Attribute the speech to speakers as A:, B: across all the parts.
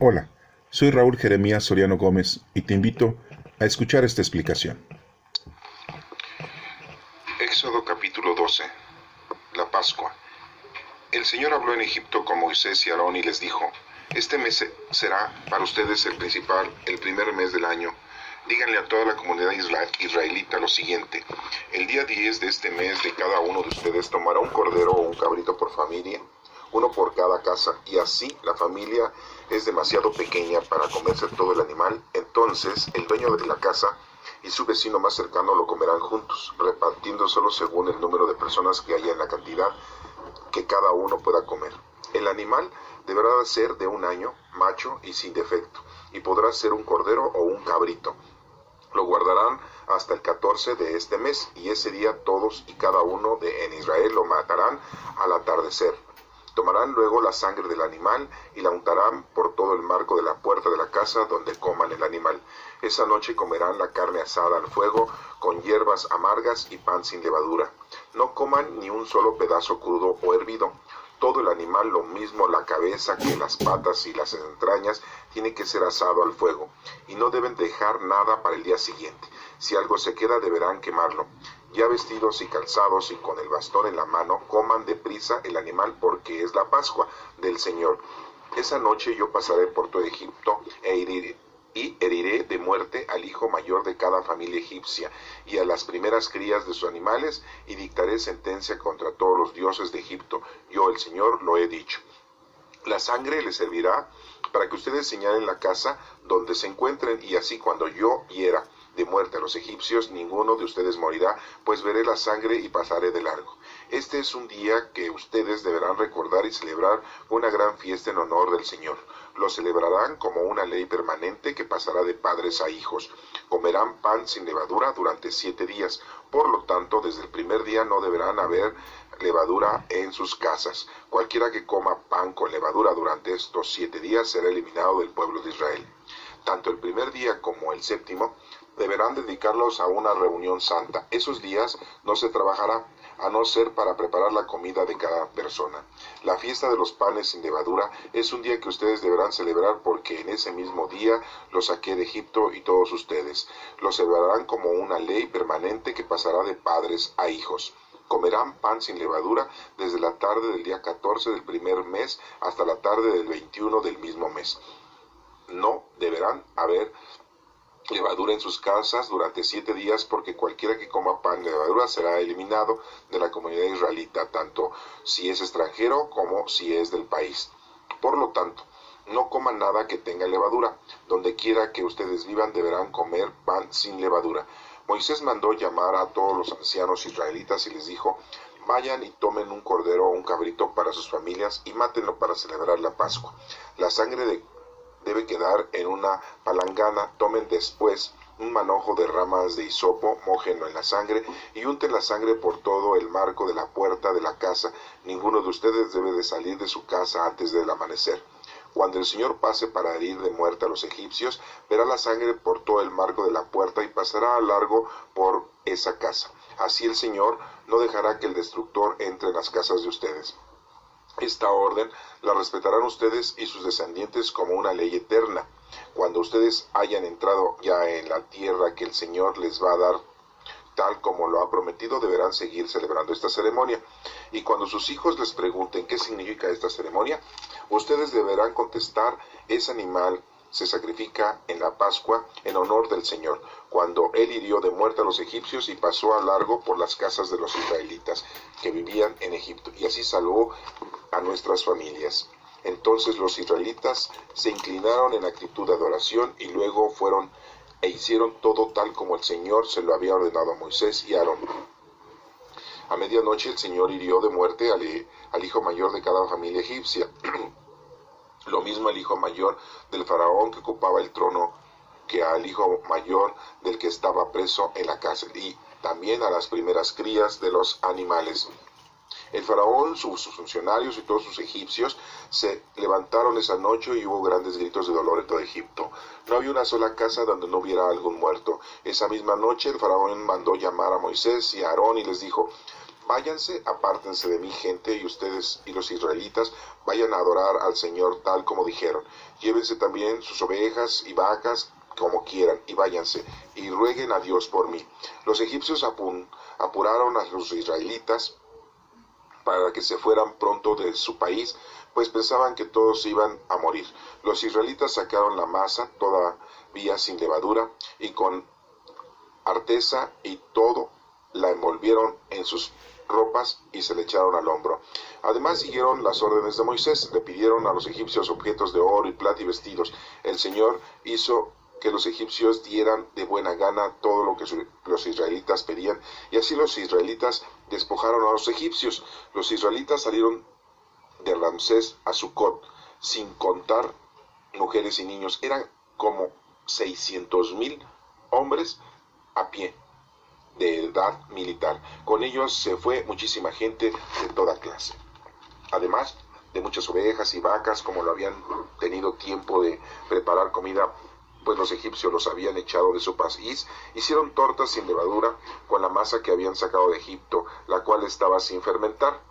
A: Hola, soy Raúl Jeremías Soriano Gómez y te invito a escuchar esta explicación.
B: Éxodo capítulo 12. La Pascua. El Señor habló en Egipto con Moisés y Aarón y les dijo: Este mes será para ustedes el principal, el primer mes del año. Díganle a toda la comunidad israelita lo siguiente: el día 10 de este mes de cada uno de ustedes tomará un cordero o un cabrito por familia, uno por cada casa, y así la familia es demasiado pequeña para comerse todo el animal. Entonces el dueño de la casa y su vecino más cercano lo comerán juntos, repartiendo solo según el número de personas que haya en la cantidad que cada uno pueda comer. El animal deberá ser de un año, macho y sin defecto, y podrá ser un cordero o un cabrito. Lo guardarán hasta el 14 de este mes, y ese día todos y cada uno en Israel lo matarán al atardecer. Tomarán luego la sangre del animal y la untarán por todo el marco de la puerta de la casa donde coman el animal. Esa noche comerán la carne asada al fuego, con hierbas amargas y pan sin levadura. No coman ni un solo pedazo crudo o hervido. Todo el animal, lo mismo la cabeza que las patas y las entrañas, tiene que ser asado al fuego, y no deben dejar nada para el día siguiente. Si algo se queda, deberán quemarlo. Ya vestidos y calzados y con el bastón en la mano, coman deprisa el animal, porque es la Pascua del Señor. Esa noche yo pasaré por todo Egipto y heriré de muerte al hijo mayor de cada familia egipcia y a las primeras crías de sus animales, y dictaré sentencia contra todos los dioses de Egipto. Yo, el Señor, lo he dicho. La sangre les servirá para que ustedes señalen la casa donde se encuentren, y así cuando yo hiera de muerte a los egipcios, ninguno de ustedes morirá, pues veré la sangre y pasaré de largo. Este es un día que ustedes deberán recordar y celebrar una gran fiesta en honor del Señor. Lo celebrarán como una ley permanente que pasará de padres a hijos. Comerán pan sin levadura durante 7 días. Por lo tanto, desde el primer día no deberán haber levadura en sus casas. Cualquiera que coma pan con levadura durante estos 7 días será eliminado del pueblo de Israel. Tanto el primer día como el séptimo deberán dedicarlos a una reunión santa. Esos días no se trabajará, a no ser para preparar la comida de cada persona. La fiesta de los panes sin levadura es un día que ustedes deberán celebrar, porque en ese mismo día los saqué de Egipto y todos ustedes. Lo celebrarán como una ley permanente que pasará de padres a hijos. Comerán pan sin levadura desde la tarde del día 14 del primer mes hasta la tarde del 21 del mismo mes. No deberán haber levadura en sus casas durante 7 días, porque cualquiera que coma pan de levadura será eliminado de la comunidad israelita, tanto si es extranjero como si es del país. Por lo tanto, no coman nada que tenga levadura. Donde quiera que ustedes vivan deberán comer pan sin levadura. Moisés mandó llamar a todos los ancianos israelitas y les dijo: vayan y tomen un cordero o un cabrito para sus familias y mátenlo para celebrar la Pascua. La sangre debe quedar en una palangana. Tomen después un manojo de ramas de hisopo, mójenlo en la sangre y unten la sangre por todo el marco de la puerta de la casa. Ninguno de ustedes debe de salir de su casa antes del amanecer. Cuando el Señor pase para herir de muerte a los egipcios, verá la sangre por todo el marco de la puerta y pasará a largo por esa casa. Así el Señor no dejará que el destructor entre en las casas de ustedes. Esta orden la respetarán ustedes y sus descendientes como una ley eterna. Cuando ustedes hayan entrado ya en la tierra que el Señor les va a dar, tal como lo ha prometido, deberán seguir celebrando esta ceremonia. Y cuando sus hijos les pregunten qué significa esta ceremonia, ustedes deberán contestar: ese animal se sacrifica en la Pascua en honor del Señor, cuando Él hirió de muerte a los egipcios y pasó a largo por las casas de los israelitas que vivían en Egipto, y así salvó a nuestras familias. Entonces los israelitas se inclinaron en actitud de adoración y luego fueron e hicieron todo tal como el Señor se lo había ordenado a Moisés y a Aarón. A medianoche el Señor hirió de muerte al hijo mayor de cada familia egipcia. Lo mismo el hijo mayor del faraón que ocupaba el trono, que al hijo mayor del que estaba preso en la cárcel, y también a las primeras crías de los animales. El faraón, sus funcionarios y todos sus egipcios se levantaron esa noche y hubo grandes gritos de dolor en todo Egipto. No había una sola casa donde no hubiera algún muerto. Esa misma noche el faraón mandó llamar a Moisés y a Aarón y les dijo: váyanse, apártense de mi gente, y ustedes y los israelitas vayan a adorar al Señor tal como dijeron. Llévense también sus ovejas y vacas como quieran, y váyanse, y rueguen a Dios por mí. Los egipcios apuraron a los israelitas para que se fueran pronto de su país, pues pensaban que todos iban a morir. Los israelitas sacaron la masa, todavía sin levadura, y con arteza y todo la envolvieron en sus ropas y se le echaron al hombro. Además siguieron las órdenes de Moisés, le pidieron a los egipcios objetos de oro y plata y vestidos. El Señor hizo que los egipcios dieran de buena gana todo lo que los israelitas pedían, y así los israelitas despojaron a los egipcios. Los israelitas salieron de Ramsés a Sucot, sin contar mujeres y niños. Eran como 600,000 hombres a pie, de edad militar. Con ellos se fue muchísima gente de toda clase, además de muchas ovejas y vacas. Como lo habían tenido tiempo de preparar comida, pues los egipcios los habían echado de su país, hicieron tortas sin levadura con la masa que habían sacado de Egipto, la cual estaba sin fermentar.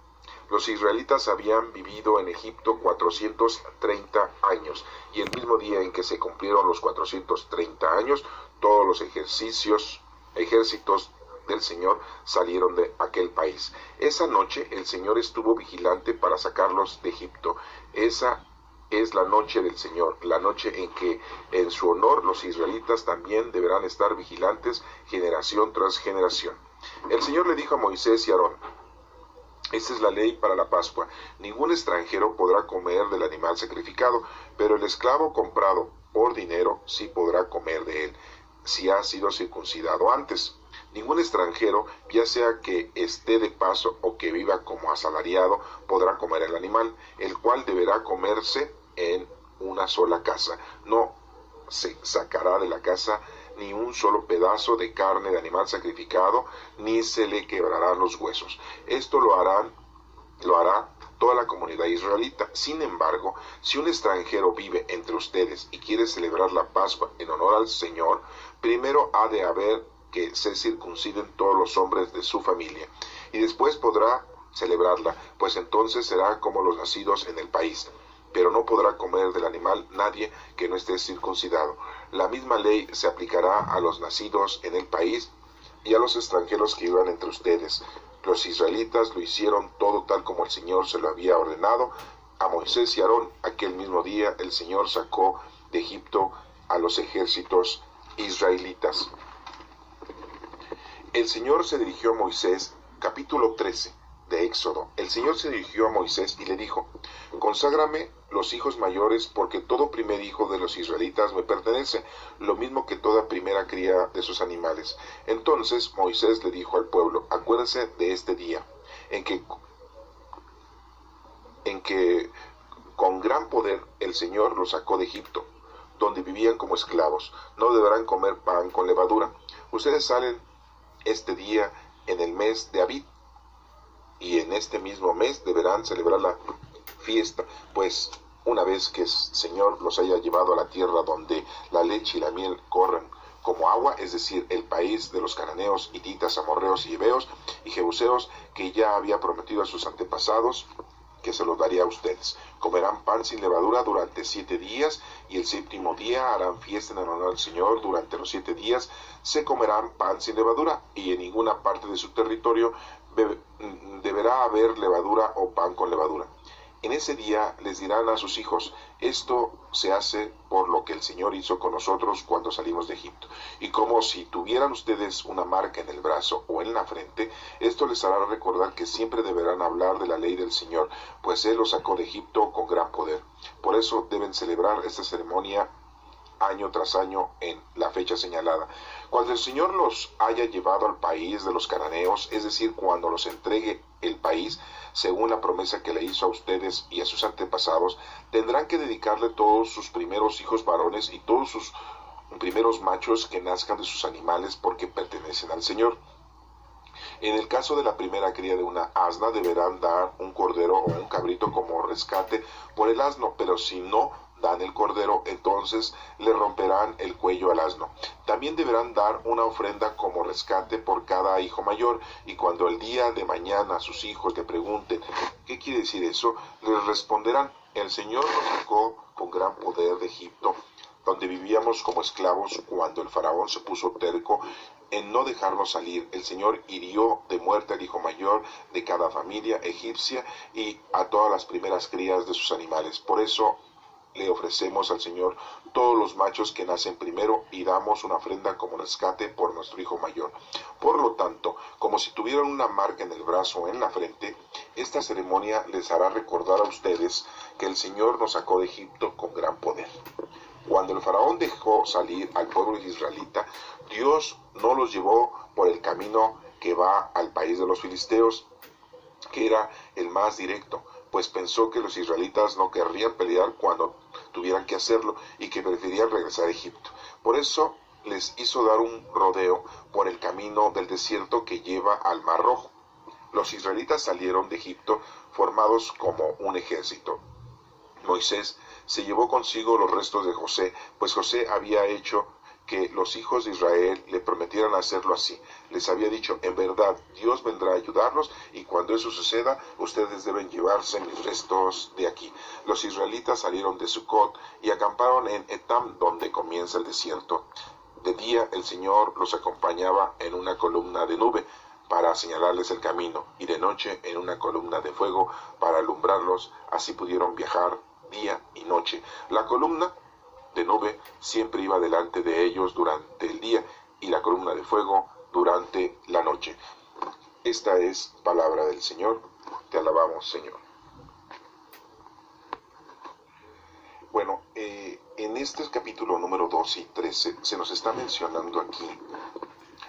B: Los israelitas habían vivido en Egipto 430 años, y el mismo día en que se cumplieron los 430 años, todos los ejércitos del Señor salieron de aquel país. Esa noche el Señor estuvo vigilante para sacarlos de Egipto. Esa es la noche del Señor, la noche en que en su honor los israelitas también deberán estar vigilantes generación tras generación. El Señor le dijo a Moisés y a Aarón: esta es la ley para la Pascua. Ningún extranjero podrá comer del animal sacrificado, pero el esclavo comprado por dinero sí podrá comer de él, si ha sido circuncidado antes. Ningún extranjero, ya sea que esté de paso o que viva como asalariado, podrá comer el animal, el cual deberá comerse en una sola casa. No se sacará de la casa ni un solo pedazo de carne de animal sacrificado, ni se le quebrarán los huesos. Esto lo hará toda la comunidad israelita. Sin embargo, si un extranjero vive entre ustedes y quiere celebrar la Pascua en honor al Señor, primero ha de haber que se circunciden todos los hombres de su familia, y después podrá celebrarla, pues entonces será como los nacidos en el país. Pero no podrá comer del animal nadie que no esté circuncidado. La misma ley se aplicará a los nacidos en el país y a los extranjeros que vivan entre ustedes. Los israelitas lo hicieron todo tal como el Señor se lo había ordenado a Moisés y Aarón. Aquel mismo día el Señor sacó de Egipto a los ejércitos israelitas. El Señor se dirigió a Moisés, capítulo 13 de Éxodo. El Señor se dirigió a Moisés y le dijo: conságrame los hijos mayores, porque todo primer hijo de los israelitas me pertenece, lo mismo que toda primera cría de sus animales. Entonces Moisés le dijo al pueblo: acuérdense de este día, en que con gran poder el Señor los sacó de Egipto, donde vivían como esclavos. No deberán comer pan con levadura. Ustedes salen este día en el mes de Abib, y en este mismo mes deberán celebrar la fiesta, pues una vez que el Señor los haya llevado a la tierra donde la leche y la miel corren como agua, es decir, el país de los cananeos, hititas, amorreos y heveos y jebuseos, que ya había prometido a sus antepasados que se los daría a ustedes. Comerán pan sin levadura durante 7 días, y el séptimo día harán fiesta en honor al Señor. Durante los 7 días se comerán pan sin levadura, y en ninguna parte de su territorio deberá haber levadura o pan con levadura. En ese día les dirán a sus hijos: esto se hace por lo que el Señor hizo con nosotros cuando salimos de Egipto. Y como si tuvieran ustedes una marca en el brazo o en la frente, esto les hará recordar que siempre deberán hablar de la ley del Señor, pues Él los sacó de Egipto con gran poder. Por eso deben celebrar esta ceremonia año tras año en la fecha señalada. Cuando el Señor los haya llevado al país de los cananeos, es decir, cuando los entregue el país, según la promesa que le hizo a ustedes y a sus antepasados, tendrán que dedicarle todos sus primeros hijos varones y todos sus primeros machos que nazcan de sus animales, porque pertenecen al Señor. En el caso de la primera cría de una asna, deberán dar un cordero o un cabrito como rescate por el asno, pero si no, dan el cordero, entonces le romperán el cuello al asno. También deberán dar una ofrenda como rescate por cada hijo mayor, y cuando el día de mañana sus hijos le pregunten ¿qué quiere decir eso?, les responderán: el Señor nos sacó con gran poder de Egipto, donde vivíamos como esclavos. Cuando el faraón se puso terco en no dejarnos salir, el Señor hirió de muerte al hijo mayor de cada familia egipcia y a todas las primeras crías de sus animales. Por eso le ofrecemos al Señor todos los machos que nacen primero y damos una ofrenda como rescate por nuestro hijo mayor. Por lo tanto, como si tuvieran una marca en el brazo o en la frente, esta ceremonia les hará recordar a ustedes que el Señor nos sacó de Egipto con gran poder. Cuando el faraón dejó salir al pueblo israelita, Dios no los llevó por el camino que va al país de los filisteos, que era el más directo, pues pensó que los israelitas no querrían pelear cuando tuvieran que hacerlo y que preferían regresar a Egipto. Por eso les hizo dar un rodeo por el camino del desierto que lleva al Mar Rojo. Los israelitas salieron de Egipto formados como un ejército. Moisés se llevó consigo los restos de José, pues José había hecho que los hijos de Israel le prometieran hacerlo así. Les había dicho: en verdad, Dios vendrá a ayudarlos, y cuando eso suceda, ustedes deben llevarse mis restos de aquí. Los israelitas salieron de Sucot y acamparon en Etam, donde comienza el desierto. De día el Señor los acompañaba en una columna de nube para señalarles el camino, y de noche en una columna de fuego para alumbrarlos. Así pudieron viajar día y noche. La columna de nube siempre iba delante de ellos durante el día, y la columna de fuego durante la noche. Esta es palabra del Señor. Te alabamos, Señor. Bueno, en este capítulo número 12 y 13 se nos está mencionando aquí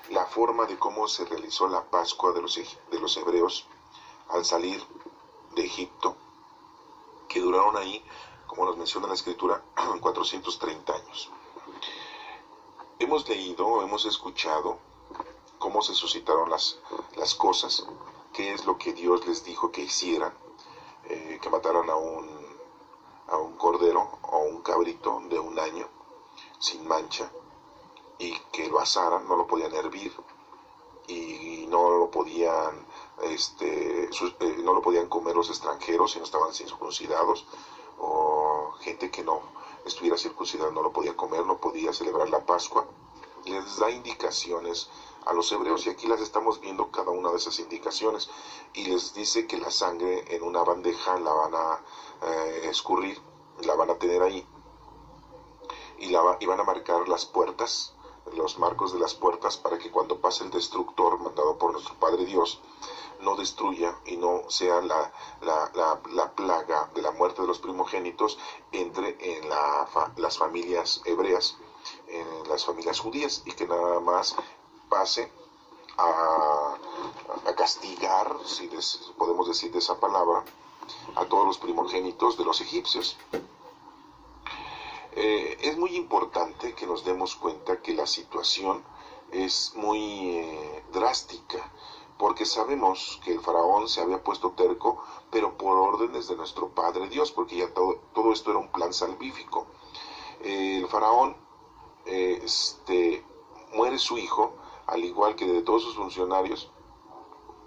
B: la forma de cómo se realizó la Pascua de los hebreos al salir de Egipto, que duraron ahí, como nos menciona la Escritura, 430 años. Hemos leído, hemos escuchado cómo se suscitaron las cosas, qué es lo que Dios les dijo que hicieran, que mataran a un cordero o un cabrito de un año sin mancha, y que lo asaran. No lo podían hervir y no lo podían comer los extranjeros si no estaban circuncidados, o gente que no estuviera circuncidada no lo podía comer, no podía celebrar la Pascua. Les da indicaciones a los hebreos, y aquí las estamos viendo, cada una de esas indicaciones, y les dice que la sangre en una bandeja la van a escurrir, la van a tener ahí, y van a marcar las puertas, los marcos de las puertas, para que cuando pase el destructor mandado por nuestro Padre Dios no destruya y no sea la plaga de la muerte de los primogénitos entre en las familias hebreas, en las familias judías, y que nada más pase a castigar, si podemos decir de esa palabra, a todos los primogénitos de los egipcios. Es muy importante que nos demos cuenta que la situación es muy drástica, porque sabemos que el faraón se había puesto terco, pero por órdenes de nuestro Padre Dios, porque ya todo esto era un plan salvífico. El faraón muere su hijo, al igual que de todos sus funcionarios,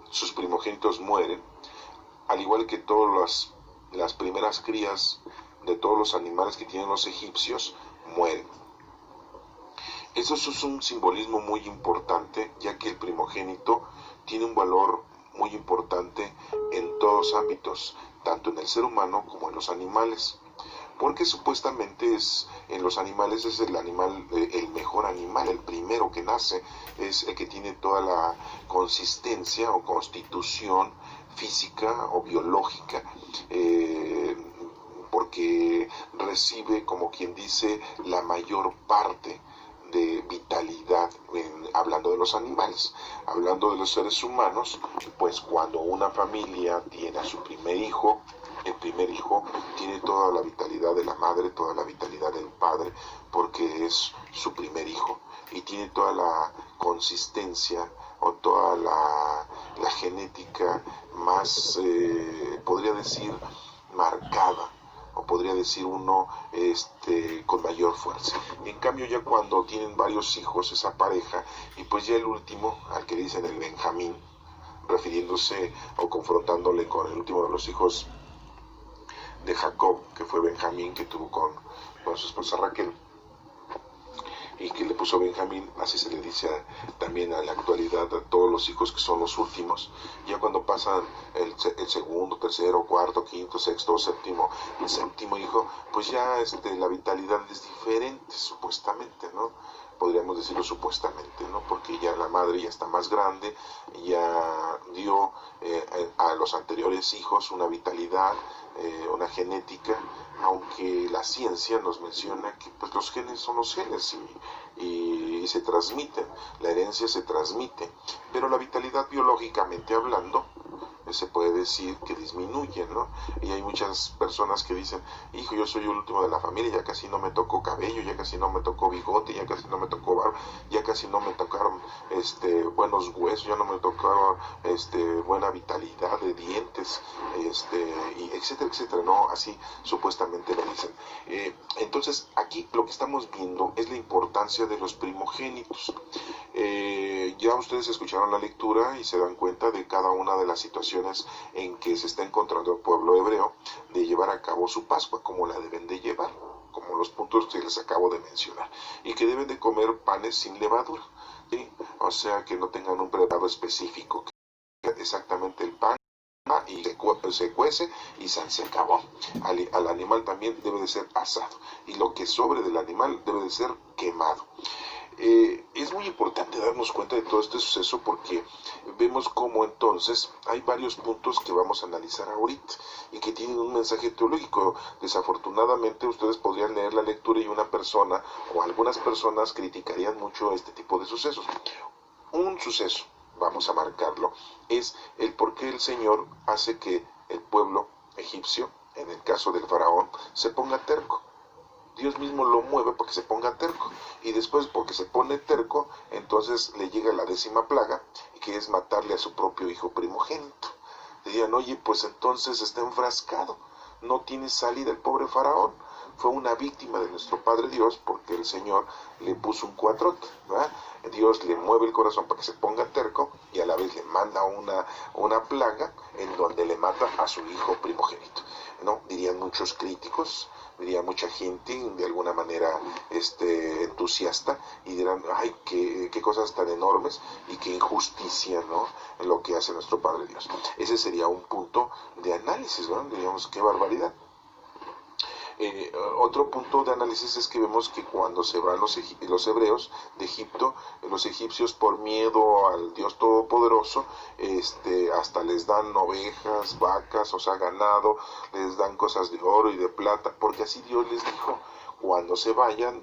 B: sus primogénitos mueren, al igual que todas las primeras crías de todos los animales que tienen los egipcios mueren. Eso es un simbolismo muy importante, ya que el primogénito tiene un valor muy importante en todos los ámbitos, tanto en el ser humano como en los animales, porque supuestamente en los animales es el animal, el mejor animal, el primero que nace, es el que tiene toda la consistencia o constitución física o biológica, porque recibe, como quien dice, la mayor parte de vitalidad, hablando de los animales. Hablando de los seres humanos, pues cuando una familia tiene a su primer hijo, el primer hijo tiene toda la vitalidad de la madre, toda la vitalidad del padre, porque es su primer hijo, y tiene toda la consistencia o toda la genética más, podría decir, marcada o podría decir uno con mayor fuerza. En cambio, ya cuando tienen varios hijos esa pareja, y pues ya el último, al que dicen el Benjamín, refiriéndose o confrontándole con el último de los hijos de Jacob, que fue Benjamín, que tuvo con su esposa Raquel, y que le puso Benjamín, así se le dice también a la actualidad a todos los hijos que son los últimos. Ya cuando pasan el segundo, tercero, cuarto, quinto, sexto, séptimo, el séptimo hijo, pues ya la vitalidad es diferente, supuestamente, ¿no? Podríamos decirlo supuestamente, ¿no? Porque ya la madre ya está más grande, ya dio a los anteriores hijos una vitalidad, una genética, aunque la ciencia nos menciona que pues los genes son los genes y se transmiten, la herencia se transmite, pero la vitalidad biológicamente hablando se puede decir que disminuye, ¿no? Y hay muchas personas que dicen, hijo, yo soy el último de la familia, ya casi no me tocó cabello, ya casi no me tocó bigote, ya casi no me tocó barba, ya casi no me tocaron buenos huesos, ya no me tocaron buena vitalidad de dientes, y etcétera, etcétera, ¿no? Así supuestamente lo dicen. Entonces, aquí lo que estamos viendo es la importancia de los primogénitos. Ya ustedes escucharon la lectura y se dan cuenta de cada una de las situaciones en que se está encontrando el pueblo hebreo de llevar a cabo su Pascua, como la deben de llevar, como los puntos que les acabo de mencionar, y que deben de comer panes sin levadura, ¿sí? O sea, que no tengan un preparado específico, que exactamente el pan y se cuece y se acabó. Al animal también debe de ser asado, y lo que sobre del animal debe de ser quemado. Es muy importante darnos cuenta de todo este suceso porque vemos cómo entonces hay varios puntos que vamos a analizar ahorita y que tienen un mensaje teológico. Desafortunadamente ustedes podrían leer la lectura y una persona o algunas personas criticarían mucho este tipo de sucesos. Un suceso, vamos a marcarlo, es el por qué el Señor hace que el pueblo egipcio, en el caso del faraón, se ponga terco. Dios mismo lo mueve porque se ponga terco, y después porque se pone terco, entonces le llega la 10ª plaga, que es matarle a su propio hijo primogénito. Dirían, oye, pues entonces está enfrascado, no tiene salida el pobre faraón. Fue una víctima de nuestro Padre Dios porque el Señor le puso un cuatrote, ¿verdad? Dios le mueve el corazón para que se ponga terco y a la vez le manda una plaga en donde le mata a su hijo primogénito, ¿no? Dirían muchos críticos, diría mucha gente de alguna manera entusiasta, y dirán, ay, qué cosas tan enormes y qué injusticia, ¿no?, en lo que hace nuestro Padre Dios. Ese sería un punto de análisis, ¿no? Diríamos, qué barbaridad. Otro punto de análisis es que vemos que cuando se van los hebreos de Egipto, los egipcios, por miedo al Dios Todopoderoso, hasta les dan ovejas, vacas, o sea, ganado, les dan cosas de oro y de plata, porque así Dios les dijo, cuando se vayan,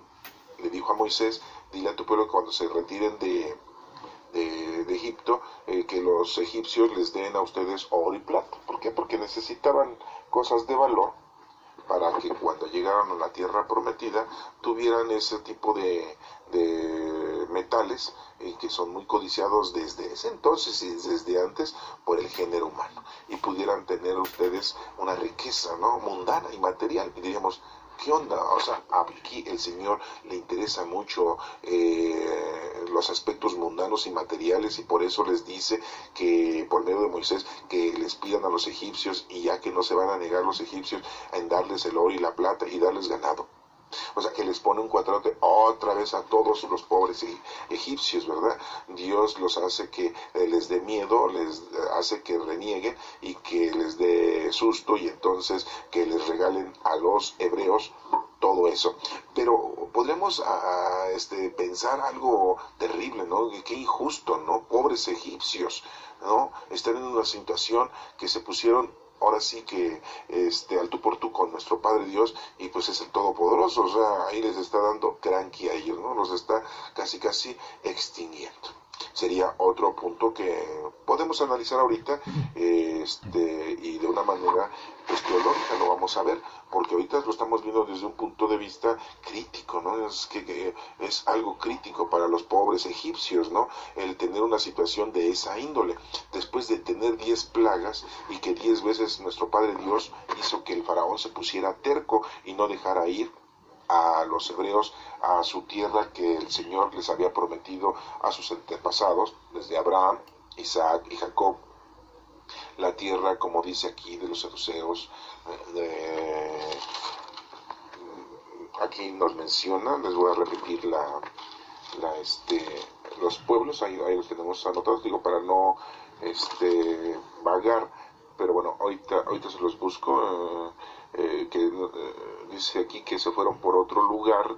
B: le dijo a Moisés, dile a tu pueblo que cuando se retiren de Egipto, que los egipcios les den a ustedes oro y plata. ¿Por qué? Porque necesitaban cosas de valor para que cuando llegaran a la tierra prometida tuvieran ese tipo de metales que son muy codiciados desde ese entonces y desde antes por el género humano, y pudieran tener ustedes una riqueza, ¿no?, mundana y material. Y diríamos, ¿qué onda? O sea, aquí el Señor le interesa mucho los aspectos mundanos y materiales, y por eso les dice que por medio de Moisés que les pidan a los egipcios, y ya que no se van a negar los egipcios en darles el oro y la plata y darles ganado. O sea, que les pone un cuatrote otra vez a todos los pobres egipcios, ¿verdad? Dios los hace que les dé miedo, les hace que renieguen y que les dé susto, y entonces que les regalen a los hebreos todo eso. Pero podremos pensar algo terrible, ¿no? Qué injusto, ¿no? Pobres egipcios, ¿no? Están en una situación que se pusieron, ahora sí que al tú por tú con nuestro Padre Dios, y pues es el Todopoderoso. O sea, ahí les está dando cranky a ellos, ¿no? Los está casi extinguiendo. sería otro punto que podemos analizar ahorita, y de una manera pues teológica lo vamos a ver, porque ahorita lo estamos viendo desde un punto de vista crítico, ¿no? Es que es algo crítico para los pobres egipcios, ¿no? El tener una situación de esa índole, después de tener 10 plagas y que 10 veces nuestro Padre Dios hizo que el faraón se pusiera terco y no dejara ir a los hebreos a su tierra que el Señor les había prometido a sus antepasados, desde Abraham, Isaac y Jacob, la tierra, como dice aquí, de los saduceos. Aquí nos menciona, les voy a repetir los pueblos, ahí los tenemos anotados, digo, para no vagar, pero bueno, ahorita se los busco, dice aquí que se fueron por otro lugar,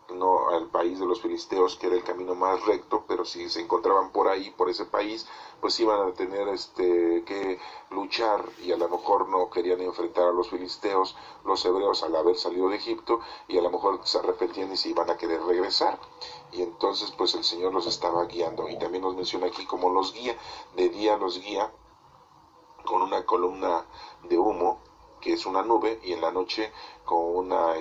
B: no al país de los filisteos, que era el camino más recto, pero si se encontraban por ahí, por ese país, pues iban a tener que luchar, y a lo mejor no querían enfrentar a los filisteos, los hebreos, al haber salido de Egipto, y a lo mejor se arrepentían y se iban a querer regresar, y entonces pues el Señor los estaba guiando, y también nos menciona aquí como los guía, de día los guía con una columna de humo, que es una nube, y en la noche con una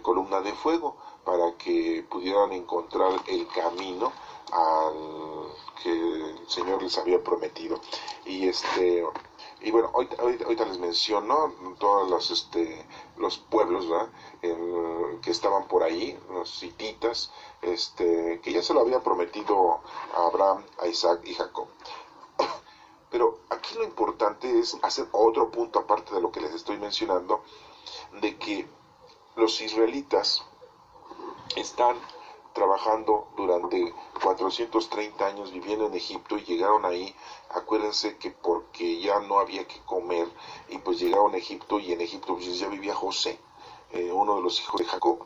B: columna de fuego, para que pudieran encontrar el camino al que el Señor les había prometido. Y bueno, ahorita les menciono todos los pueblos, ¿verdad? Que estaban por ahí, los hititas, que ya se lo había prometido a Abraham, a Isaac y Jacob. Pero aquí lo importante es hacer otro punto aparte de lo que les estoy mencionando, de que los israelitas están trabajando durante 430 años viviendo en Egipto, y llegaron ahí, acuérdense que porque ya no había que comer, y pues llegaron a Egipto, y en Egipto pues ya vivía José, uno de los hijos de Jacob,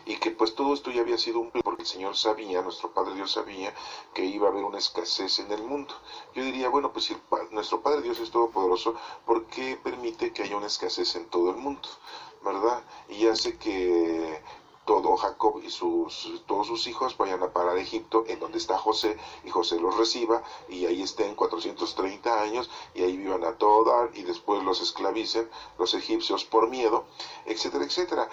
B: y que pues todo esto ya había sido un plan, porque el Señor sabía, nuestro Padre Dios sabía que iba a haber una escasez en el mundo. Yo diría, bueno, pues si nuestro Padre Dios es todopoderoso, ¿por qué permite que haya una escasez en todo el mundo? ¿Verdad? Y hace que todo Jacob y todos sus hijos vayan a parar a Egipto, en donde está José, y José los reciba, y ahí estén 430 años, y ahí vivan a todo dar, y después los esclavicen los egipcios por miedo, etcétera, etcétera.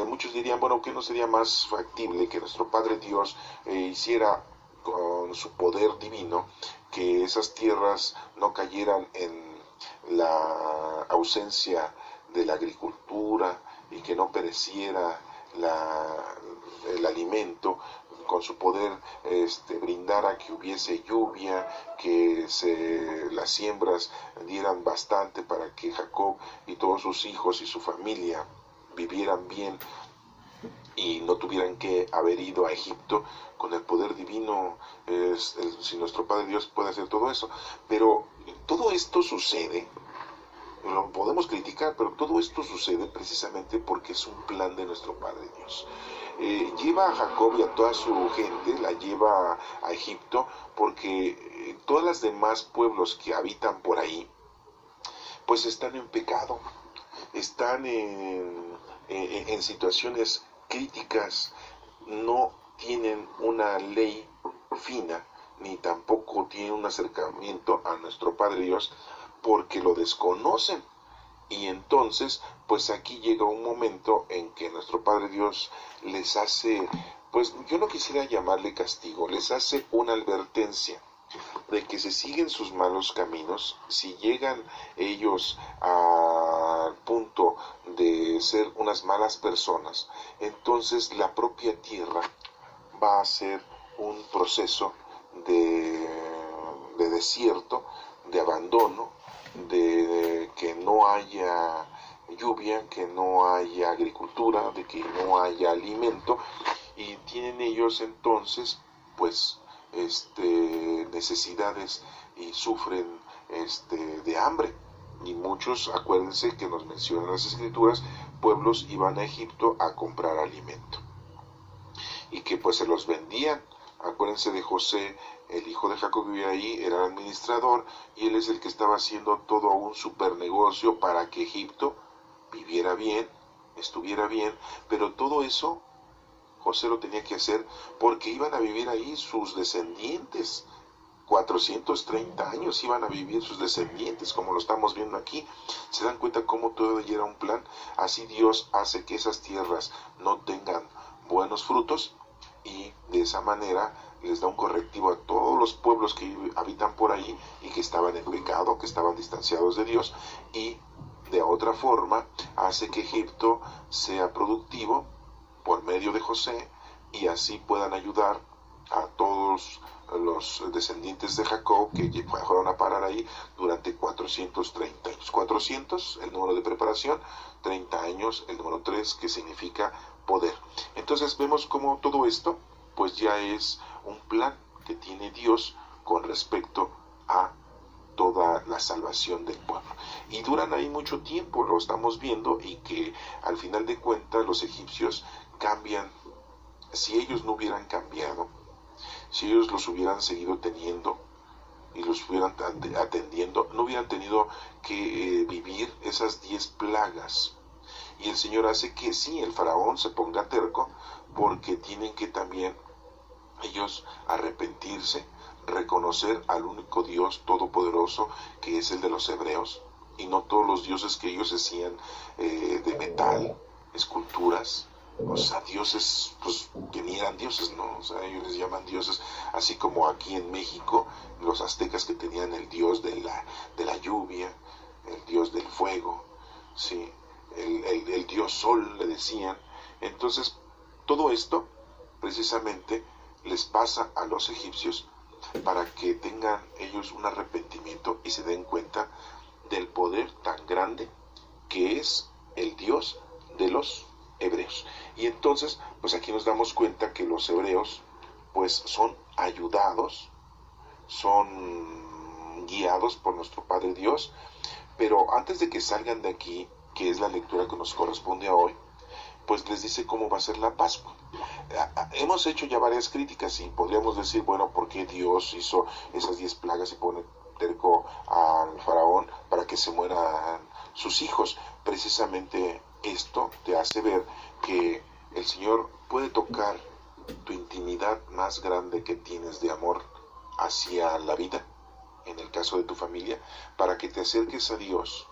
B: Muchos dirían, bueno, ¿qué no sería más factible que nuestro Padre Dios hiciera con su poder divino que esas tierras no cayeran en la ausencia de la agricultura, y que no pereciera el alimento, con su poder brindara que hubiese lluvia, que las siembras dieran bastante para que Jacob y todos sus hijos y su familia vivieran bien y no tuvieran que haber ido a Egipto? Con el poder divino, si nuestro Padre Dios puede hacer todo eso. Pero todo esto sucede, lo podemos criticar, pero todo esto sucede precisamente porque es un plan de nuestro Padre Dios. Lleva a Jacob y a toda su gente, la lleva a Egipto, porque todas las demás pueblos que habitan por ahí, pues están en pecado, están en situaciones críticas, no tienen una ley fina, ni tampoco tienen un acercamiento a nuestro Padre Dios, porque lo desconocen. Y entonces, pues aquí llega un momento en que nuestro Padre Dios les hace, pues yo no quisiera llamarle castigo, les hace una advertencia de que si siguen sus malos caminos, si llegan ellos al punto de ser unas malas personas, entonces la propia tierra va a ser un proceso de desierto, de abandono, de que no haya lluvia, que no haya agricultura, de que no haya alimento, y tienen ellos entonces pues necesidades y sufren de hambre. Y muchos, acuérdense que nos mencionan las escrituras, pueblos iban a Egipto a comprar alimento, y que pues se los vendían. Acuérdense de José, el hijo de Jacob vivía ahí, era el administrador, y él es el que estaba haciendo todo un super negocio para que Egipto viviera bien, estuviera bien, pero todo eso José lo tenía que hacer porque iban a vivir ahí sus descendientes. 430 años iban a vivir sus descendientes, como lo estamos viendo aquí. ¿Se dan cuenta cómo todo era un plan? Así Dios hace que esas tierras no tengan buenos frutos y de esa manera les da un correctivo a todos los pueblos que habitan por ahí y que estaban en pecado, que estaban distanciados de Dios, y de otra forma hace que Egipto sea productivo por medio de José y así puedan ayudar a todos los descendientes de Jacob que fueron a parar ahí durante 430 años. 400, el número de preparación, 30 años, el número 3, que significa poder. Entonces vemos cómo todo esto pues ya es un plan que tiene Dios con respecto a toda la salvación del pueblo. Y duran ahí mucho tiempo, lo estamos viendo, y que al final de cuentas los egipcios cambian. Si ellos no hubieran cambiado, si ellos los hubieran seguido teniendo y los hubieran atendiendo, no hubieran tenido que vivir esas 10 plagas. Y el Señor hace que sí, el faraón se ponga terco, porque tienen que también ellos arrepentirse, reconocer al único Dios todopoderoso, que es el de los hebreos, y no todos los dioses que ellos hacían de metal, esculturas. O sea, dioses, pues, que ni eran dioses, ¿no? O sea, ellos les llaman dioses, así como aquí en México, los aztecas que tenían el dios de la lluvia, el dios del fuego, ¿sí? El dios sol, le decían. Entonces, todo esto, precisamente, les pasa a los egipcios para que tengan ellos un arrepentimiento y se den cuenta del poder tan grande que es el Dios de los hebreos. Y entonces, pues aquí nos damos cuenta que los hebreos pues son ayudados, son guiados por nuestro Padre Dios, pero antes de que salgan de aquí, que es la lectura que nos corresponde a hoy, pues les dice cómo va a ser la Pascua. Hemos hecho ya varias críticas y podríamos decir, bueno, ¿por qué Dios hizo esas 10 plagas y pone terco al faraón para que se mueran sus hijos? Precisamente esto te hace ver que el Señor puede tocar tu intimidad más grande que tienes de amor hacia la vida, en el caso de tu familia, para que te acerques a Dios,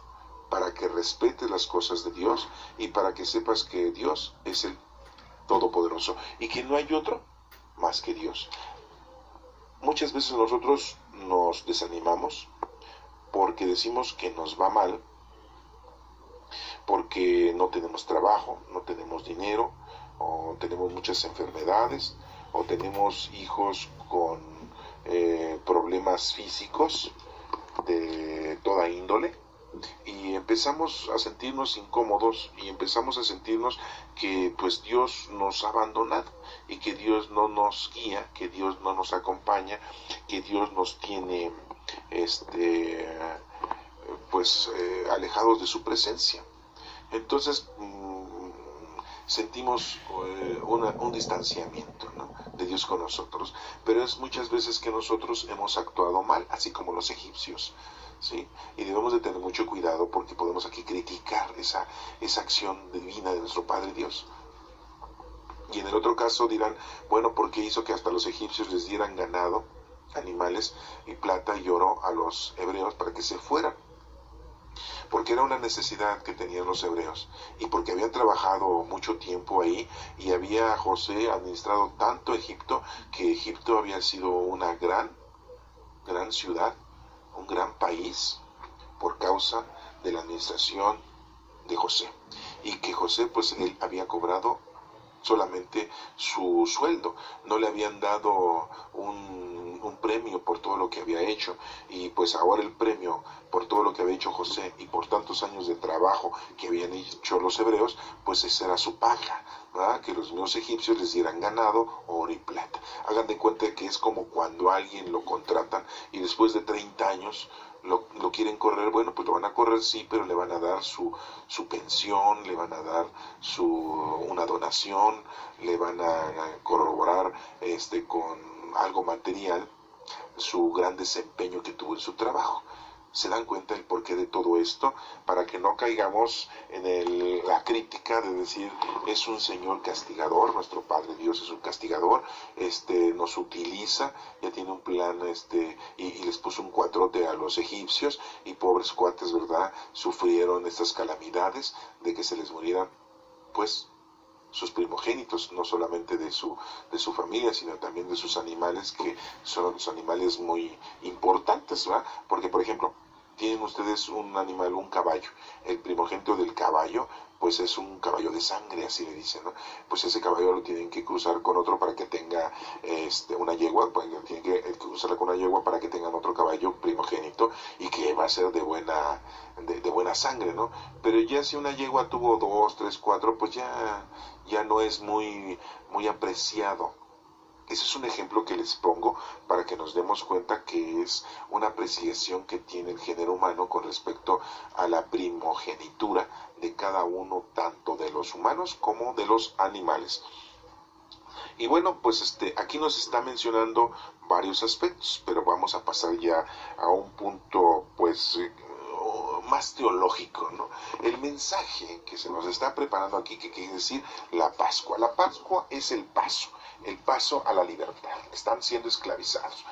B: para que respetes las cosas de Dios y para que sepas que Dios es el Todopoderoso y que no hay otro más que Dios. Muchas veces nosotros nos desanimamos porque decimos que nos va mal, porque no tenemos trabajo, no tenemos dinero, o tenemos muchas enfermedades, o tenemos hijos con problemas físicos de toda índole, y empezamos a sentirnos incómodos y empezamos a sentirnos que pues Dios nos ha abandonado y que Dios no nos guía, que Dios no nos acompaña, que Dios nos tiene alejados de su presencia. Entonces sentimos un distanciamiento, ¿no?, de Dios con nosotros, pero es muchas veces que nosotros hemos actuado mal, así como los egipcios, ¿sí? Y debemos de tener mucho cuidado porque podemos aquí criticar esa acción divina de nuestro Padre Dios. Y en el otro caso dirán, bueno, ¿por qué hizo que hasta los egipcios les dieran ganado, animales y plata y oro a los hebreos para que se fueran? Porque era una necesidad que tenían los hebreos y porque habían trabajado mucho tiempo ahí y había José administrado tanto Egipto que Egipto había sido una gran ciudad, un gran país por causa de la administración de José, y que José pues él había cobrado solamente su sueldo, no le habían dado un premio por todo lo que había hecho, y pues ahora el premio por todo lo que había hecho José y por tantos años de trabajo que habían hecho los hebreos, pues esa era su paga, ¿verdad? Que los mismos egipcios les dieran ganado, oro y plata. Hagan de cuenta que es como cuando a alguien lo contratan y después de 30 años lo quieren correr. Bueno, pues lo van a correr, sí, pero le van a dar su pensión, le van a dar una donación, le van a corroborar con algo material su gran desempeño que tuvo en su trabajo. ¿Se dan cuenta el porqué de todo esto? Para que no caigamos en la crítica de decir es un Señor castigador, nuestro Padre Dios es un castigador, nos utiliza, ya tiene un plan, y les puso un cuatrote a los egipcios, y pobres cuates, ¿verdad?, sufrieron estas calamidades de que se les murieran, pues, sus primogénitos, no solamente de su familia, sino también de sus animales, que son los animales muy importantes, ¿verdad? Porque, por ejemplo, tienen ustedes un animal, un caballo, el primogénito del caballo, pues es un caballo de sangre, así le dicen, ¿no? Pues ese caballo lo tienen que cruzar con otro para que tenga una yegua, pues tienen que cruzarla con una yegua para que tengan otro caballo primogénito y que va a ser de buena sangre, ¿no? Pero ya si una yegua tuvo 2, 3, 4, pues ya no es muy apreciado. Ese es un ejemplo que les pongo para que nos demos cuenta que es una apreciación que tiene el género humano con respecto a la primogenitura de cada uno, tanto de los humanos como de los animales. Y bueno, pues aquí nos está mencionando varios aspectos, pero vamos a pasar ya a un punto pues más teológico, ¿no? El mensaje que se nos está preparando aquí, que quiere decir la Pascua. La Pascua es el paso a la libertad. Están siendo esclavizados.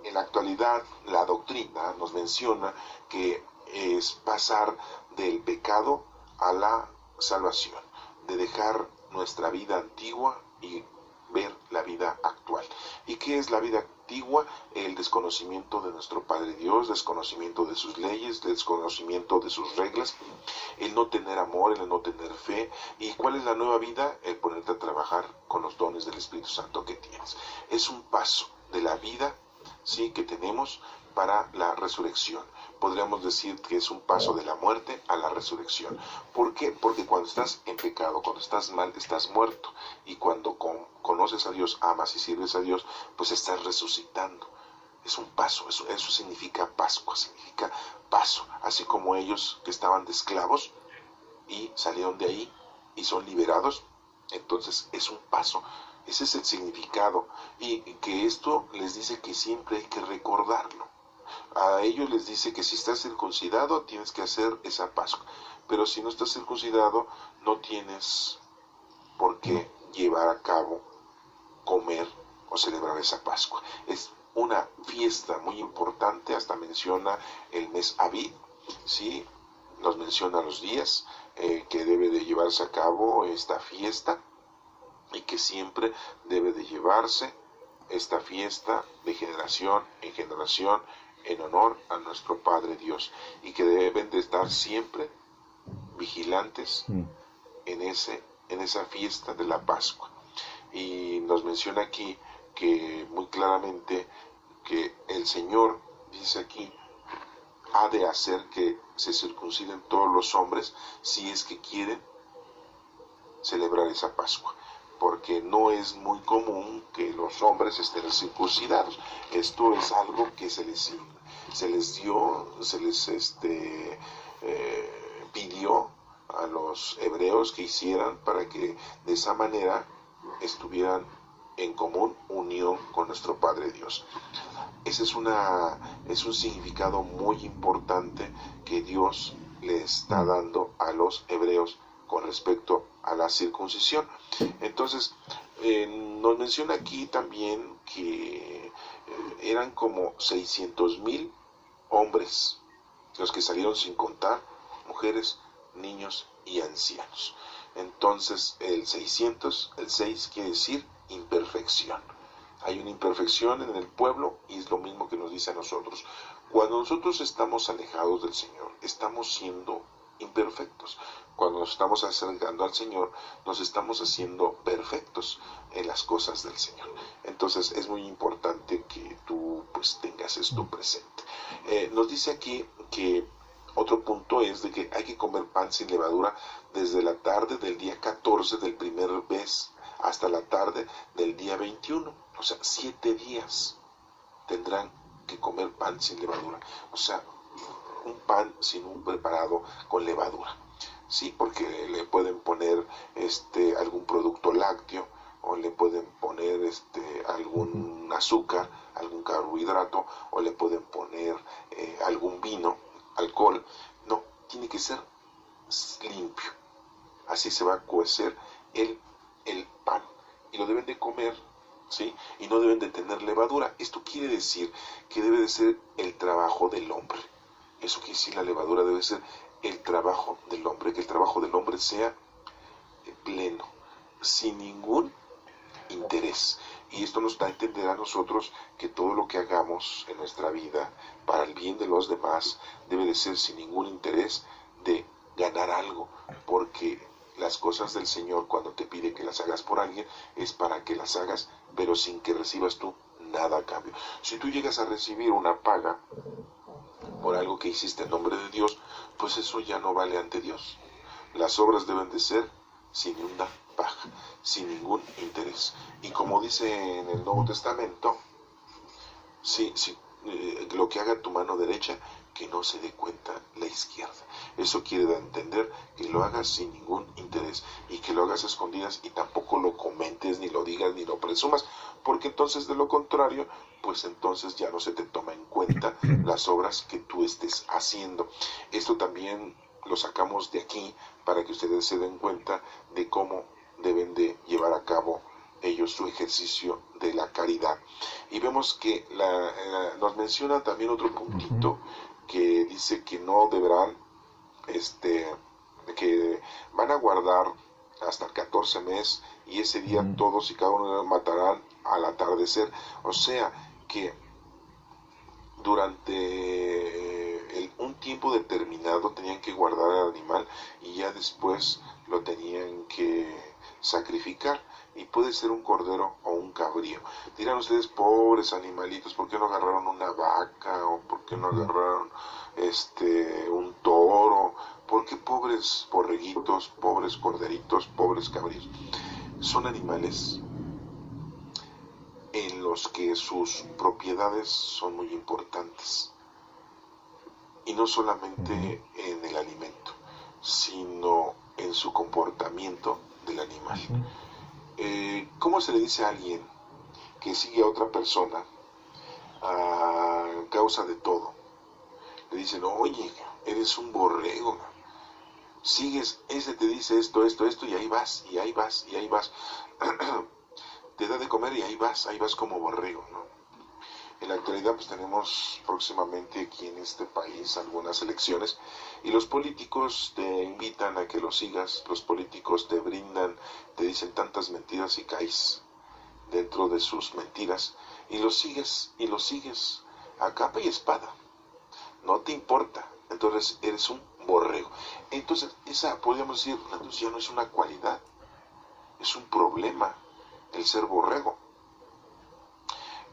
B: En la actualidad, la doctrina nos menciona que es pasar del pecado a la salvación, de dejar nuestra vida antigua y ver la vida actual. ¿Y qué es la vida antigua? El desconocimiento de nuestro Padre Dios, desconocimiento de sus leyes, desconocimiento de sus reglas, el no tener amor, el no tener fe. ¿Y cuál es la nueva vida? El ponerte a trabajar con los dones del Espíritu Santo que tienes. Es un paso de la vida, sí, que tenemos para la resurrección. Podríamos decir que es un paso de la muerte a la resurrección. ¿Por qué? Porque cuando estás en pecado, cuando estás mal, estás muerto. Y cuando conoces a Dios, amas y sirves a Dios, pues estás resucitando. Es un paso, eso significa Pascua, significa paso. Así como ellos que estaban de esclavos y salieron de ahí y son liberados, entonces es un paso. Ese es el significado. Y que esto les dice que siempre hay que recordarlo. A ellos les dice que si estás circuncidado tienes que hacer esa Pascua, pero si no estás circuncidado no tienes por qué llevar a cabo, comer o celebrar esa Pascua. Es una fiesta muy importante, hasta menciona el mes Abib, ¿sí? Nos menciona los días que debe de llevarse a cabo esta fiesta, y que siempre debe de llevarse esta fiesta de generación en generación en honor a nuestro Padre Dios, y que deben de estar siempre vigilantes en esa fiesta de la Pascua. Y nos menciona aquí que muy claramente que el Señor dice aquí ha de hacer que se circunciden todos los hombres si es que quieren celebrar esa Pascua, porque no es muy común que los hombres estén circuncidados. Esto es algo que se les pidió a los hebreos que hicieran para que de esa manera estuvieran en común unión con nuestro Padre Dios. Ese es un significado muy importante que Dios le está dando a los hebreos con respecto a la circuncisión. Entonces, nos menciona aquí también que eran como 600,000 hombres los que salieron, sin contar mujeres, niños y ancianos. Entonces, el 6 quiere decir imperfección. Hay una imperfección en el pueblo, y es lo mismo que nos dice a nosotros. Cuando nosotros estamos alejados del Señor, estamos siendo imperfectos. Cuando nos estamos acercando al Señor, nos estamos haciendo perfectos en las cosas del Señor. Entonces es muy importante que tú pues tengas esto presente. Nos dice aquí que otro punto es de que hay que comer pan sin levadura desde la tarde del día 14 del primer mes hasta la tarde del día 21. O sea, 7 días tendrán que comer pan sin levadura. O sea, un pan sin un preparado con levadura. Sí, porque le pueden poner algún producto lácteo, o le pueden poner algún azúcar, algún carbohidrato, o le pueden poner algún vino, alcohol. No, tiene que ser limpio.
C: así se va a cocer el pan. Y lo deben de comer, ¿sí? Y no deben de tener levadura. Esto quiere decir que debe de ser el trabajo del hombre. Eso quiere decir, la levadura debe ser el trabajo del hombre, que el trabajo del hombre sea pleno, sin ningún interés. Y esto nos da a entender a nosotros que todo lo que hagamos en nuestra vida para el bien de los demás debe de ser sin ningún interés de ganar algo, porque las cosas del Señor, cuando te pide que las hagas por alguien, es para que las hagas, pero sin que recibas tú nada a cambio. Si tú llegas a recibir una paga por algo que hiciste en nombre de Dios, pues eso ya no vale ante Dios. Las obras deben de ser sin una paga, sin ningún interés. Y como dice en el Nuevo Testamento, lo que haga tu mano derecha, que no se dé cuenta la izquierda. Eso quiere dar a entender que lo hagas sin ningún interés y que lo hagas a escondidas, y tampoco lo comentes, ni lo digas, ni lo presumas, porque entonces, de lo contrario, pues entonces ya no se te toma en cuenta las obras que tú estés haciendo. Esto también lo sacamos de aquí para que ustedes se den cuenta de cómo deben de llevar a cabo ellos su ejercicio de la caridad. Y vemos que nos menciona también otro puntito que dice que no deberán, que van a guardar hasta el 14 mes, y ese día todos y cada uno de ellos matarán al atardecer. O sea que durante un tiempo determinado tenían que guardar al animal, y ya después lo tenían que sacrificar, y puede ser un cordero o un cabrío. Dirán ustedes, pobres animalitos, ¿por qué no agarraron una vaca? ¿O por qué no agarraron un toro? ¿Por qué pobres borreguitos, pobres corderitos, pobres cabríos? Son animales en los que sus propiedades son muy importantes, y no solamente en el alimento, sino en su comportamiento del animal. ¿Cómo se le dice a alguien que sigue a otra persona a causa de todo? Le dicen, oye, eres un borrego, sigues, ese te dice esto, y ahí vas, y ahí vas, y ahí vas. Te da de comer y ahí vas como borrego, ¿no? En la actualidad pues tenemos próximamente aquí en este país algunas elecciones, y los políticos te invitan a que los sigas, los políticos te brindan, te dicen tantas mentiras, y caes dentro de sus mentiras, y los sigues a capa y espada, no te importa, entonces eres un borrego. Entonces esa, podríamos decir, entonces ya no es una cualidad, es un problema el ser borrego.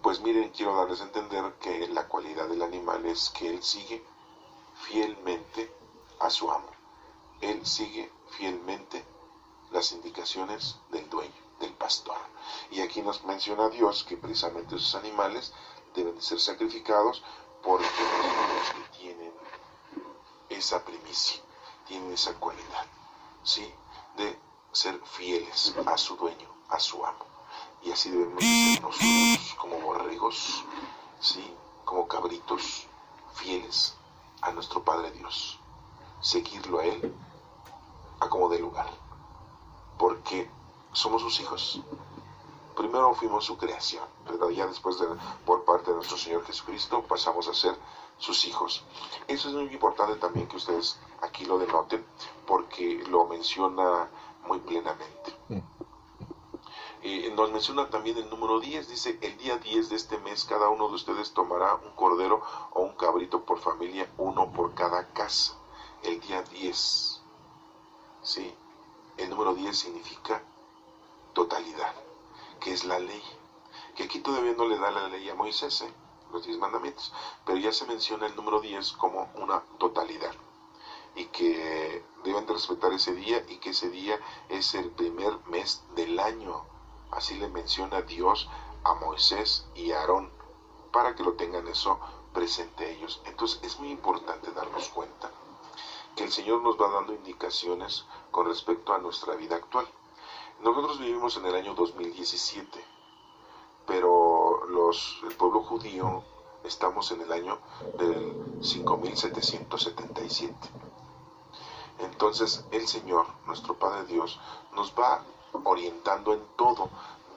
C: Pues miren, quiero darles a entender que la cualidad del animal es que él sigue fielmente a su amo. Él sigue fielmente las indicaciones del dueño, del pastor. Y aquí nos menciona Dios que precisamente esos animales deben de ser sacrificados, porque son los que tienen esa primicia, tienen esa cualidad, ¿sí?, de ser fieles a su dueño, a su amo. Y así debemos ser nosotros, como borregos, ¿sí?, como cabritos, fieles a nuestro Padre Dios, seguirlo a Él a como dé lugar, porque somos sus hijos. Primero fuimos su creación, pero ya después, por parte de nuestro Señor Jesucristo, pasamos a ser sus hijos. Eso es muy importante también que ustedes aquí lo denoten, porque lo menciona muy plenamente. Nos menciona también el número 10, dice, el día 10 de este mes cada uno de ustedes tomará un cordero o un cabrito por familia, uno por cada casa. El día 10, ¿sí? El número 10 significa totalidad, que es la ley, que aquí todavía no le da la ley a Moisés, los 10 mandamientos, pero ya se menciona el número 10 como una totalidad, y que deben de respetar ese día, y que ese día es el primer mes del año. Así le menciona Dios a Moisés y a Aarón, para que lo tengan eso presente ellos. Entonces es muy importante darnos cuenta que el Señor nos va dando indicaciones con respecto a nuestra vida actual. Nosotros vivimos en el año 2017, pero el pueblo judío estamos en el año del 5777. Entonces el Señor, nuestro Padre Dios, nos va orientando en todo,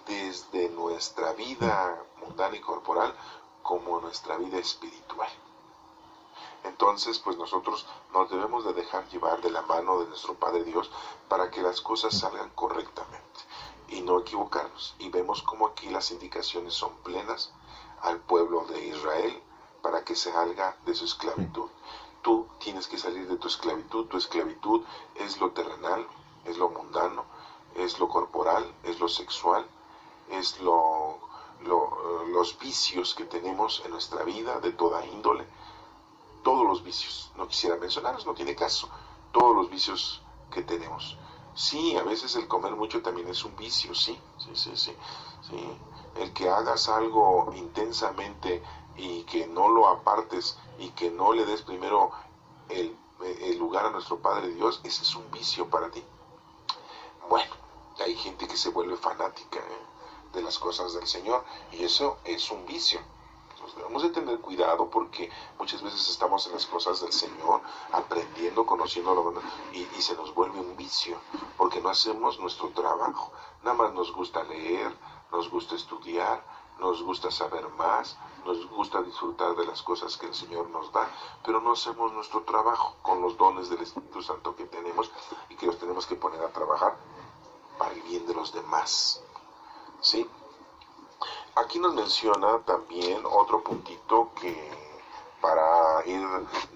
C: desde nuestra vida mundana y corporal como nuestra vida espiritual. Entonces, pues nosotros nos debemos de dejar llevar de la mano de nuestro Padre Dios para que las cosas salgan correctamente y no equivocarnos. Y vemos como aquí las indicaciones son plenas al pueblo de Israel para que se salga de su esclavitud. Tú tienes que salir de tu esclavitud es lo terrenal, es lo mundano, es lo corporal, es lo sexual, es los vicios que tenemos en nuestra vida de toda índole, todos los vicios, no quisiera mencionarlos, no tiene caso, todos los vicios que tenemos. Sí, a veces el comer mucho también es un vicio, sí. El que hagas algo intensamente y que no lo apartes y que no le des primero el lugar a nuestro Padre Dios, ese es un vicio para ti. Bueno, hay gente que se vuelve fanática de las cosas del Señor y eso es un vicio. Entonces debemos de tener cuidado porque muchas veces estamos en las cosas del Señor, aprendiendo, conociendo y se nos vuelve un vicio porque no hacemos nuestro trabajo. Nada más nos gusta leer, nos gusta estudiar, nos gusta saber más, nos gusta disfrutar de las cosas que el Señor nos da, pero no hacemos nuestro trabajo con los dones del Espíritu Santo que tenemos y que los tenemos que poner a trabajar para el bien de los demás. ¿Sí? Aquí nos menciona también otro puntito que para ir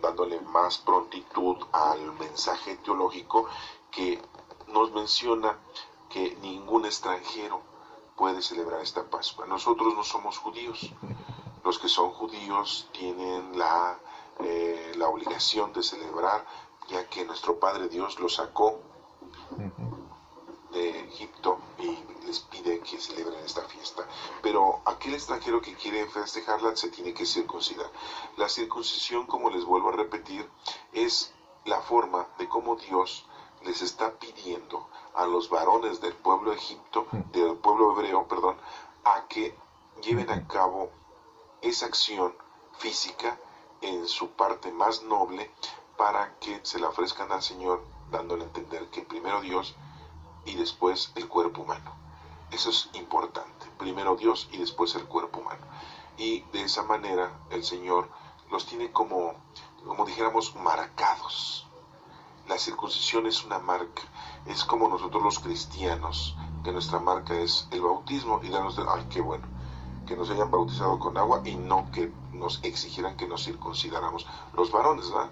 C: dándole más prontitud al mensaje teológico, que nos menciona que ningún extranjero puede celebrar esta Pascua. Nosotros no somos judíos. Los que son judíos tienen la obligación de celebrar, ya que nuestro Padre Dios los sacó de Egipto y les pide que celebren esta fiesta. Pero aquel extranjero que quiere festejarla se tiene que circuncidar. La circuncisión, como les vuelvo a repetir, es la forma de cómo Dios les está pidiendo a los varones del pueblo del pueblo hebreo, a que lleven a cabo esa acción física en su parte más noble para que se la ofrezcan al Señor, dándole a entender que primero Dios y después el cuerpo humano. Eso es importante, primero Dios y después el cuerpo humano. Y de esa manera el Señor los tiene como dijéramos, marcados. La circuncisión es una marca, es como nosotros los cristianos, que nuestra marca es el bautismo y darnos ay, qué bueno, que nos hayan bautizado con agua y no que nos exigieran que nos circuncidáramos los varones, ¿verdad?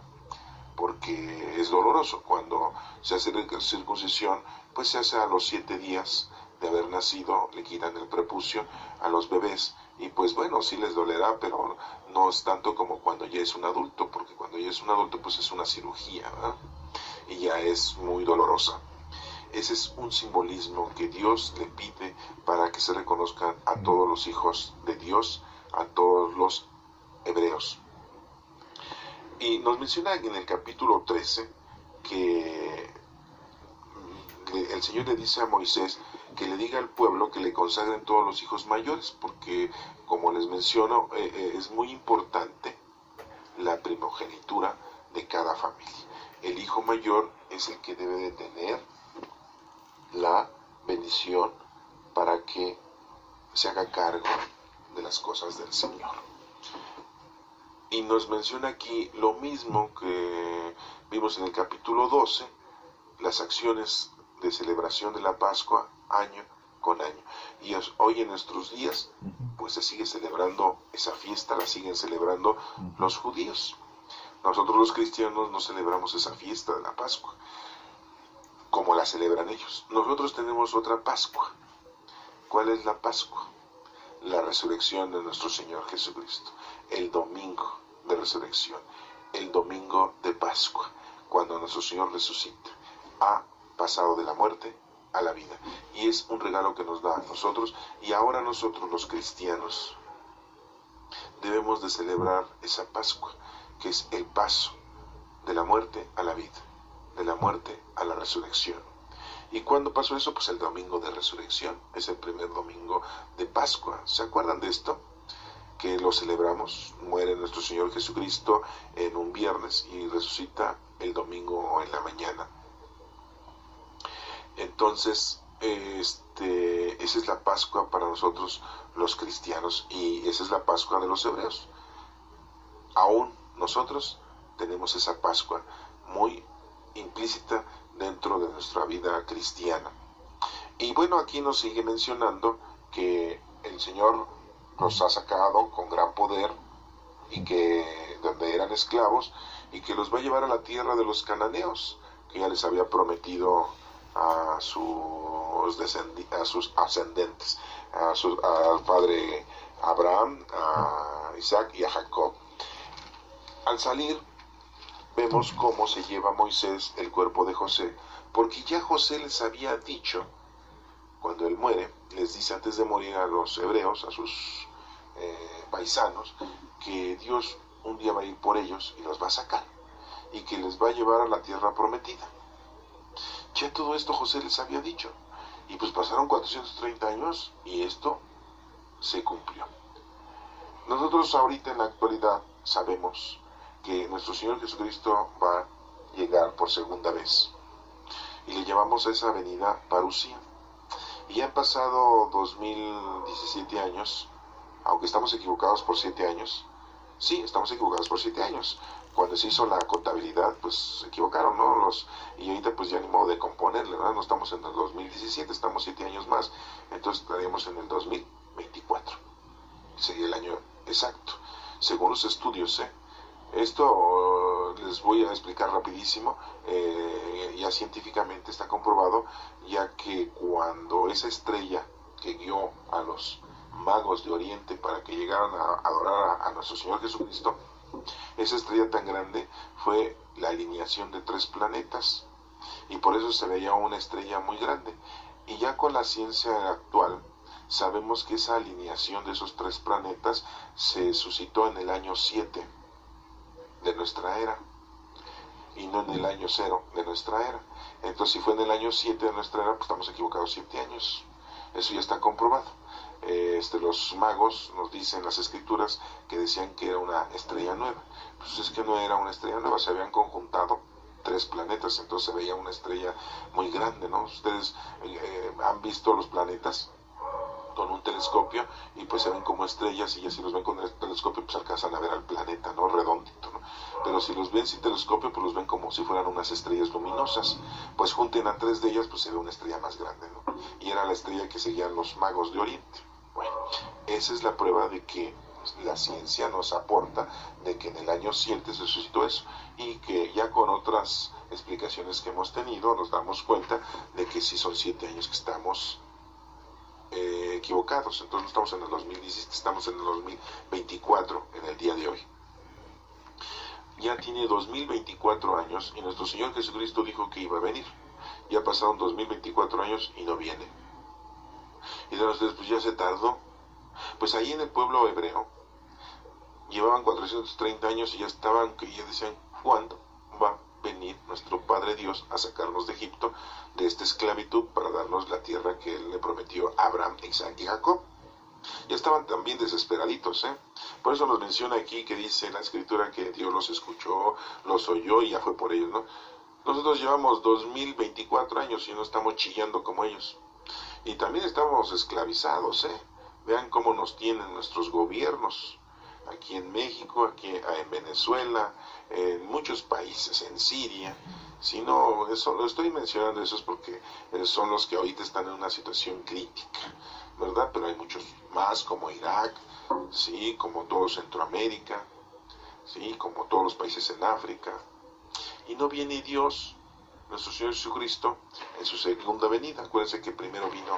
C: Porque es doloroso. Cuando se hace la circuncisión, pues se hace a los 7 días de haber nacido, le quitan el prepucio a los bebés y pues bueno, sí les dolerá, pero no es tanto como cuando ya es un adulto, porque cuando ya es un adulto pues es una cirugía, ¿verdad? Y ya es muy dolorosa. Ese es un simbolismo que Dios le pide para que se reconozcan a todos los hijos de Dios, a todos los hebreos. Y nos menciona en el capítulo 13 que el Señor le dice a Moisés que le diga al pueblo que le consagren todos los hijos mayores, porque como les menciono, es muy importante la primogenitura de cada familia. El hijo mayor es el que debe de tener la bendición para que se haga cargo de las cosas del Señor. Y nos menciona aquí lo mismo que vimos en el capítulo 12, las acciones de celebración de la Pascua año con año. Y hoy en nuestros días, pues se sigue celebrando esa fiesta, la siguen celebrando los judíos. Nosotros los cristianos no celebramos esa fiesta de la Pascua como la celebran ellos. Nosotros tenemos otra Pascua. ¿Cuál es la Pascua? La resurrección de nuestro Señor Jesucristo. El domingo de resurrección. El domingo de Pascua. Cuando nuestro Señor resucita. Ha pasado de la muerte a la vida. Y es un regalo que nos da a nosotros. Y ahora nosotros los cristianos debemos de celebrar esa Pascua, que es el paso de la muerte a la vida, de la muerte a la resurrección. ¿Y cuándo pasó eso? Pues el domingo de resurrección, es el primer domingo de Pascua. ¿Se acuerdan de esto? Que lo celebramos, muere nuestro Señor Jesucristo en un viernes y resucita el domingo en la mañana. Entonces, esa es la Pascua para nosotros los cristianos, y esa es la Pascua de los hebreos. Aún nosotros tenemos esa Pascua muy implícita dentro de nuestra vida cristiana. Y bueno, aquí nos sigue mencionando que el Señor los ha sacado con gran poder, y que donde eran esclavos, y que los va a llevar a la tierra de los cananeos, que ya les había prometido a sus ascendentes, al padre Abraham, a Isaac y a Jacob. Al salir, vemos cómo se lleva Moisés el cuerpo de José, porque ya José les había dicho, cuando él muere, les dice antes de morir a los hebreos, a sus paisanos, que Dios un día va a ir por ellos y los va a sacar, y que les va a llevar a la tierra prometida. Ya todo esto José les había dicho, y pues pasaron 430 años y esto se cumplió. Nosotros ahorita en la actualidad sabemos que nuestro Señor Jesucristo va a llegar por segunda vez, y le llamamos a esa venida Parusía. Y ya han pasado 2017 años, aunque estamos equivocados por 7 años. Sí, estamos equivocados por 7 años. Cuando se hizo la contabilidad, pues se equivocaron, ¿no? Y ahorita pues ya ni modo de componerle, ¿verdad? No estamos en el 2017, estamos 7 años más. Entonces estaríamos en el 2024. Sería el año exacto, según los estudios, ¿eh? Esto les voy a explicar rapidísimo. Ya científicamente está comprobado, ya que cuando esa estrella que guió a los magos de Oriente para que llegaran a adorar a nuestro Señor Jesucristo, esa estrella tan grande fue la alineación de 3 planetas, y por eso se veía una estrella muy grande. Y ya con la ciencia actual sabemos que esa alineación de esos 3 planetas se suscitó en el año 7 de nuestra era, y no en el año 0 de nuestra era. Entonces, si fue en el año 7 de nuestra era, pues estamos equivocados 7 años. Eso ya está comprobado. Los magos nos dicen las escrituras que decían que era una estrella nueva. Pues es que no era una estrella nueva, se habían conjuntado 3 planetas, entonces se veía una estrella muy grande, ¿no? Ustedes han visto los planetas con un telescopio, y pues se ven como estrellas, y ya si los ven con el telescopio pues alcanzan a ver al planeta, ¿no? Redondito, ¿no? Pero si los ven sin telescopio pues los ven como si fueran unas estrellas luminosas. Pues junten a 3 de ellas, pues se ve una estrella más grande, ¿no? Y era la estrella que seguían los magos de Oriente. Bueno, esa es la prueba de que la ciencia nos aporta de que en el año 7 se suscitó eso, y que ya con otras explicaciones que hemos tenido nos damos cuenta de que sí son 7 años que estamos equivocados. Entonces no estamos en el 2017, estamos en el 2024 en el día de hoy. Ya tiene 2024 años y nuestro Señor Jesucristo dijo que iba a venir. Ya pasaron 2024 años y no viene. Y de ustedes, pues ya se tardó. Pues ahí en el pueblo hebreo llevaban 430 años y ya estaban, que ya decían, ¿cuándo va a venir nuestro Padre Dios a sacarnos de Egipto, de esta esclavitud, para darnos la tierra que Él le prometió a Abraham, Isaac y Jacob? Ya estaban también desesperaditos, ¿eh? Por eso nos menciona aquí que dice en la escritura que Dios los escuchó, los oyó y ya fue por ellos, ¿no? Nosotros llevamos 2024 años y no estamos chillando como ellos. Y también estamos esclavizados, ¿eh? Vean cómo nos tienen nuestros gobiernos. Aquí en México, aquí en Venezuela, en muchos países, en Siria. Si no, eso, lo estoy mencionando eso es porque son los que ahorita están en una situación crítica, ¿verdad? Pero hay muchos más, como Irak, sí, como todo Centroamérica, sí, como todos los países en África. Y no viene Dios, nuestro Señor Jesucristo, en su segunda venida. Acuérdense que primero vino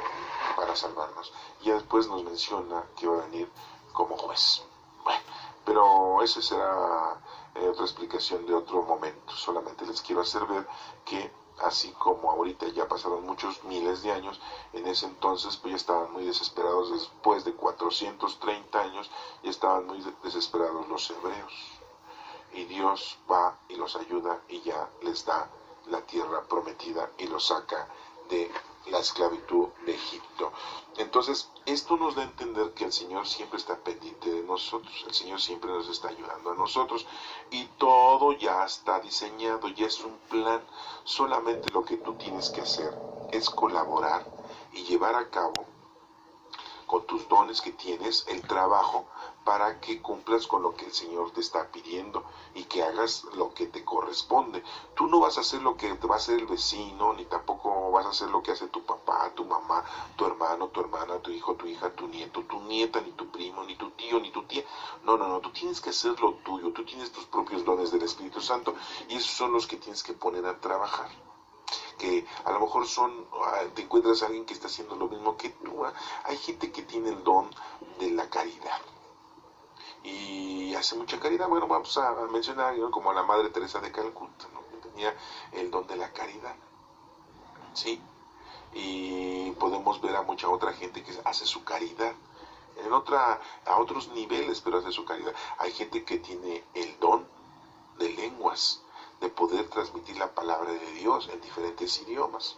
C: para salvarnos, y después nos menciona que va a venir como juez. Bueno, pero esa será otra explicación de otro momento. Solamente les quiero hacer ver que así como ahorita ya pasaron muchos miles de años, en ese entonces pues ya estaban muy desesperados. Después de 430 años ya estaban muy desesperados los hebreos, y Dios va y los ayuda y ya les da la tierra prometida y los saca de la esclavitud de Egipto. Entonces, esto nos da a entender que el Señor siempre está pendiente de nosotros, el Señor siempre nos está ayudando a nosotros, y todo ya está diseñado, ya es un plan. Solamente lo que tú tienes que hacer es colaborar y llevar a cabo con tus dones que tienes el trabajo para que cumplas con lo que el Señor te está pidiendo y que hagas lo que te corresponde. Tú no vas a hacer lo que te va a hacer el vecino, ni tampoco vas a hacer lo que hace tu papá, tu mamá, tu hermano, tu hermana, tu hijo, tu hija, tu nieto, tu nieta, ni tu primo, ni tu tío, ni tu tía. No, tú tienes que hacer lo tuyo, tú tienes tus propios dones del Espíritu Santo y esos son los que tienes que poner a trabajar. Que a lo mejor te encuentras a alguien que está haciendo lo mismo que tú. Hay gente que tiene el don de la caridad y hace mucha caridad. Bueno, vamos a mencionar como a la Madre Teresa de Calcuta, ¿no? Que tenía el don de la caridad, ¿sí? Y podemos ver a mucha otra gente que hace su caridad a otros niveles, pero hace su caridad. Hay gente que tiene el don de lenguas, de poder transmitir la palabra de Dios en diferentes idiomas.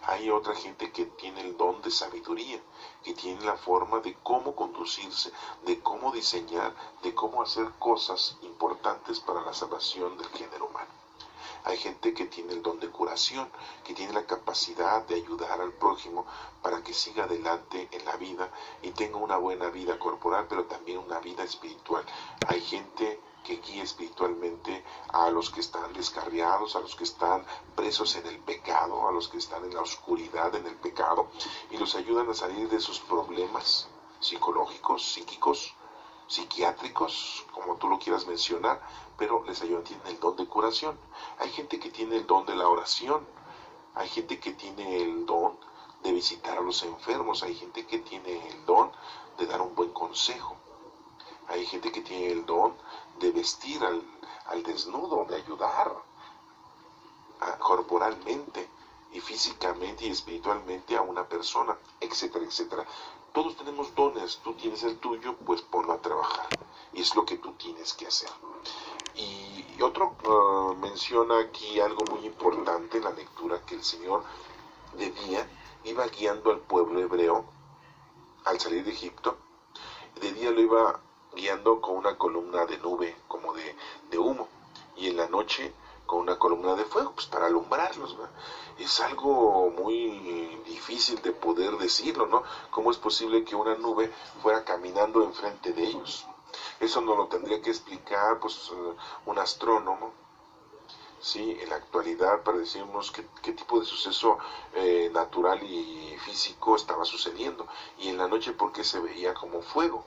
C: Hay otra gente que tiene el don de sabiduría, que tiene la forma de cómo conducirse, de cómo diseñar, de cómo hacer cosas importantes para la salvación del género humano. Hay gente que tiene el don de curación, que tiene la capacidad de ayudar al prójimo para que siga adelante en la vida y tenga una buena vida corporal, pero también una vida espiritual. Hay gente que guíe espiritualmente a los que están descarriados, a los que están presos en el pecado, a los que están en la oscuridad, en el pecado, y los ayudan a salir de sus problemas psicológicos, psíquicos, psiquiátricos, como tú lo quieras mencionar, pero les ayudan, tienen el don de curación. Hay gente que tiene el don de la oración, hay gente que tiene el don de visitar a los enfermos, hay gente que tiene el don de dar un buen consejo, hay gente que tiene el don de vestir al desnudo, de ayudar corporalmente y físicamente y espiritualmente a una persona, etcétera, etcétera. Todos tenemos dones, tú tienes el tuyo, pues ponlo a trabajar. Y es lo que tú tienes que hacer. Y otro menciona aquí algo muy importante en la lectura, que el Señor de día iba guiando al pueblo hebreo al salir de Egipto. De día lo iba guiando con una columna de nube, como de humo, y en la noche con una columna de fuego, pues para alumbrarlos, ¿verdad? Es algo muy difícil de poder decirlo, ¿no? ¿Cómo es posible que una nube fuera caminando enfrente de ellos? Eso no lo tendría que explicar, pues, un astrónomo, ¿sí? En la actualidad, para decirnos qué tipo de suceso natural y físico estaba sucediendo, y en la noche porque se veía como fuego,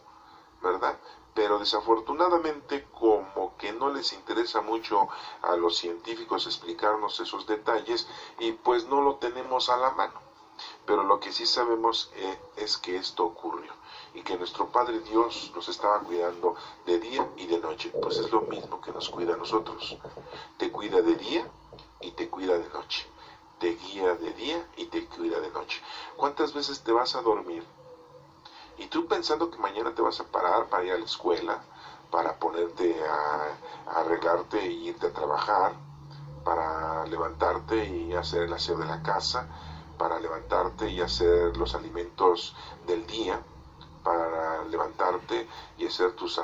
C: ¿verdad? Pero desafortunadamente, como que no les interesa mucho a los científicos explicarnos esos detalles, y pues no lo tenemos a la mano. Pero lo que sí sabemos es que esto ocurrió y que nuestro Padre Dios nos estaba cuidando de día y de noche. Pues es lo mismo que nos cuida a nosotros. Te cuida de día y te cuida de noche. Te guía de día y te cuida de noche. ¿Cuántas veces te vas a dormir y tú pensando que mañana te vas a parar para ir a la escuela, para ponerte a arreglarte e irte a trabajar, para levantarte y hacer el aseo de la casa, para levantarte y hacer los alimentos del día, para levantarte y hacer tus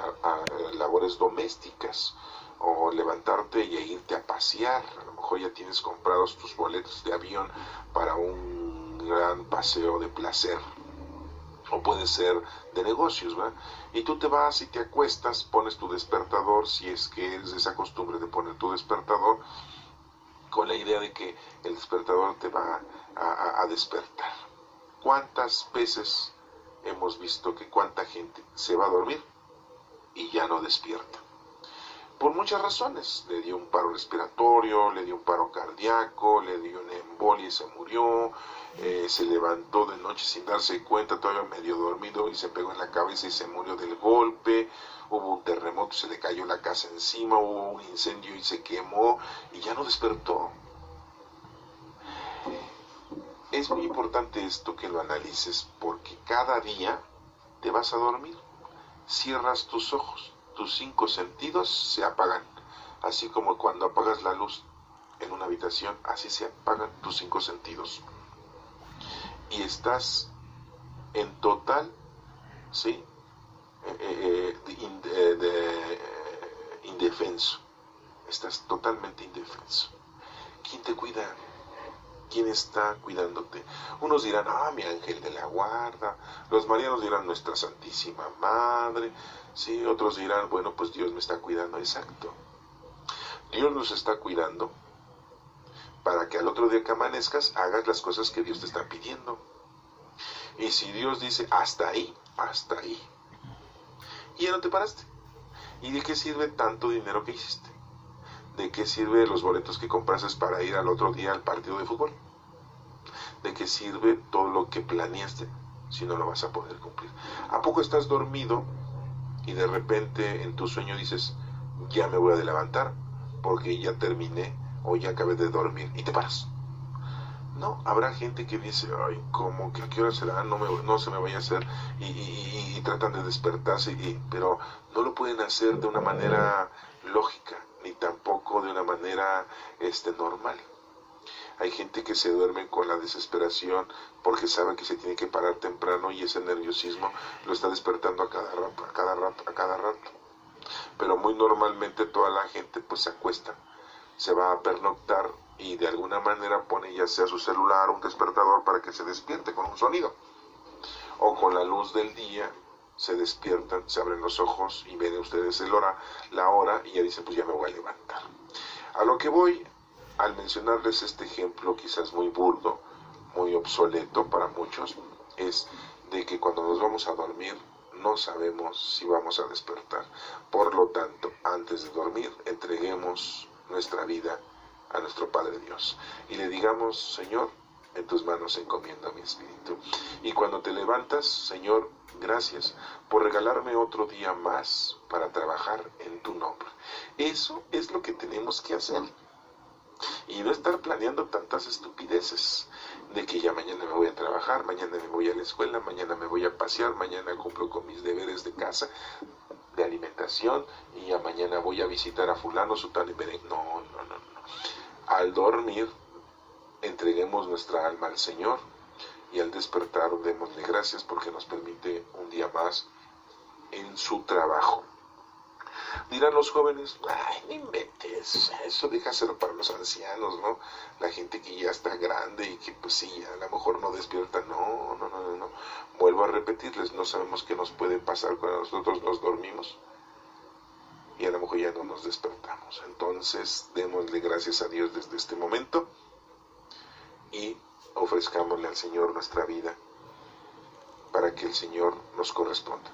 C: labores domésticas, o levantarte y irte a pasear? A lo mejor ya tienes comprados tus boletos de avión para un gran paseo de placer, o puede ser de negocios, ¿verdad? Y tú te vas y te acuestas, pones tu despertador, si es que eres de esa costumbre de poner tu despertador, con la idea de que el despertador te va a despertar. ¿Cuántas veces hemos visto que cuánta gente se va a dormir y ya no despierta? Por muchas razones. Le dio un paro respiratorio, le dio un paro cardíaco, le dio una embolia y se murió, se levantó de noche sin darse cuenta, todavía medio dormido, y se pegó en la cabeza y se murió del golpe. Hubo un terremoto, se le cayó la casa encima, hubo un incendio y se quemó y ya no despertó. Es muy importante esto que lo analices, porque cada día te vas a dormir, cierras tus ojos, tus 5 sentidos se apagan, así como cuando apagas la luz en una habitación, así se apagan tus 5 sentidos. y estás en total, ¿sí? Indefenso. Estás totalmente indefenso. ¿Quién te cuida? ¿Quién está cuidándote? Unos dirán, mi ángel de la guarda. Los marianos dirán, nuestra Santísima Madre. Sí, otros dirán, bueno, pues Dios me está cuidando. Exacto. Dios nos está cuidando para que al otro día que amanezcas hagas las cosas que Dios te está pidiendo. Y si Dios dice, hasta ahí, y ya no te paraste. ¿Y de qué sirve tanto dinero que hiciste? ¿De qué sirve los boletos que compraste para ir al otro día al partido de fútbol? ¿De qué sirve todo lo que planeaste si no lo vas a poder cumplir? ¿A poco estás dormido y de repente en tu sueño dices, ya me voy a levantar porque ya terminé o ya acabé de dormir, y te paras? No, habrá gente que dice, ay, ¿cómo? ¿A qué hora será? No se me vaya a hacer, y tratan de despertarse, pero no lo pueden hacer de una manera lógica, ni tampoco de una manera normal. Hay gente que se duerme con la desesperación porque sabe que se tiene que parar temprano y ese nerviosismo lo está despertando a cada rato. Pero muy normalmente toda la gente pues se acuesta, se va a pernoctar y de alguna manera pone ya sea su celular o un despertador para que se despierte con un sonido. O con la luz del día se despiertan, se abren los ojos y ven ustedes la hora y ya dicen, pues ya me voy a levantar. A lo que voy al mencionarles este ejemplo, quizás muy burdo, muy obsoleto para muchos, es de que cuando nos vamos a dormir no sabemos si vamos a despertar. Por lo tanto, antes de dormir, entreguemos nuestra vida a nuestro Padre Dios y le digamos, Señor, en tus manos encomiendo mi espíritu. Y cuando te levantas, Señor, gracias por regalarme otro día más para trabajar en tu nombre. Eso es lo que tenemos que hacer. Y no estar planeando tantas estupideces de que ya mañana me voy a trabajar, mañana me voy a la escuela, mañana me voy a pasear, mañana cumplo con mis deberes de casa, de alimentación, y ya mañana voy a visitar a fulano, sutano y perengano. No. Al dormir, entreguemos nuestra alma al Señor y al despertar démosle gracias porque nos permite un día más en su trabajo. Dirán los jóvenes, ay, no inventes, eso déjaselo para los ancianos, ¿no? La gente que ya está grande y que pues sí, a lo mejor no despierta. No. Vuelvo a repetirles, no sabemos qué nos puede pasar cuando nosotros nos dormimos y a lo mejor ya no nos despertamos. Entonces, démosle gracias a Dios desde este momento y ofrezcámosle al Señor nuestra vida para que el Señor nos corresponda.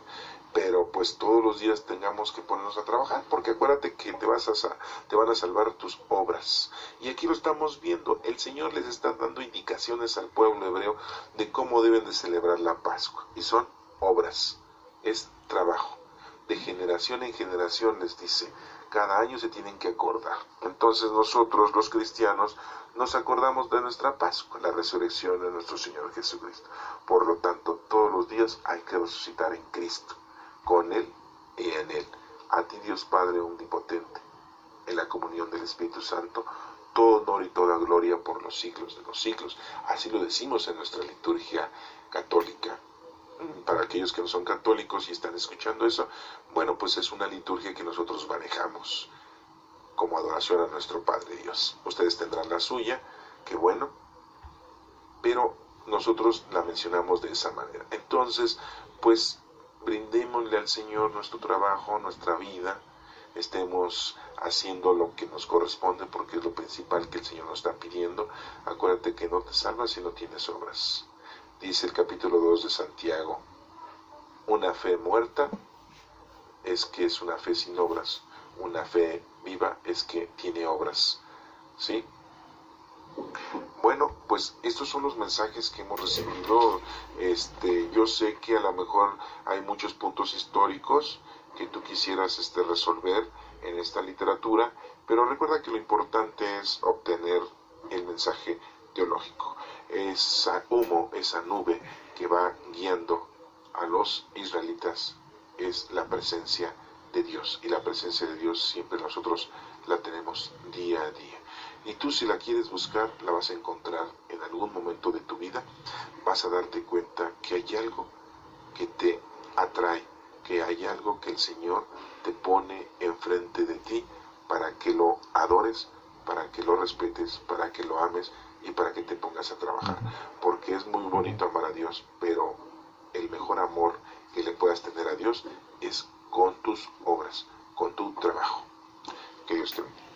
C: Pero pues todos los días tengamos que ponernos a trabajar, porque acuérdate que te van a salvar tus obras. Y aquí lo estamos viendo, el Señor les está dando indicaciones al pueblo hebreo de cómo deben de celebrar la Pascua. Y son obras, es trabajo. De generación en generación les dice, cada año se tienen que acordar. Entonces nosotros los cristianos nos acordamos de nuestra Pascua, la resurrección de nuestro Señor Jesucristo. Por lo tanto, todos los días hay que resucitar en Cristo, con Él y en Él. A ti, Dios Padre omnipotente, en la comunión del Espíritu Santo, todo honor y toda gloria por los siglos de los siglos. Así lo decimos en nuestra liturgia católica. Para aquellos que no son católicos y están escuchando eso, bueno, pues es una liturgia que nosotros manejamos como adoración a nuestro Padre Dios. Ustedes tendrán la suya, qué bueno, pero nosotros la mencionamos de esa manera. Entonces, pues brindémosle al Señor nuestro trabajo, nuestra vida, estemos haciendo lo que nos corresponde porque es lo principal que el Señor nos está pidiendo. Acuérdate que no te salvas si no tienes obras. Dice el capítulo 2 de Santiago, una fe muerta es que es una fe sin obras, una fe viva es que tiene obras, ¿sí? Bueno, pues estos son los mensajes que hemos recibido. Yo sé que a lo mejor hay muchos puntos históricos que tú quisieras resolver en esta literatura, pero recuerda que lo importante es obtener el mensaje teológico. Esa humo, esa nube que va guiando a los israelitas es la presencia de Dios, y la presencia de Dios siempre nosotros la tenemos día a día. Y tú, si la quieres buscar, la vas a encontrar en algún momento de tu vida. vas a darte cuenta que hay algo que te atrae, que hay algo que el Señor te pone enfrente de ti para que lo adores, para que lo respetes, para que lo ames y para que te pongas a trabajar. Porque es muy bonito amar a Dios, pero el mejor amor que le puedas tener a Dios es con tus obras, con tu trabajo. Que Dios te bendiga.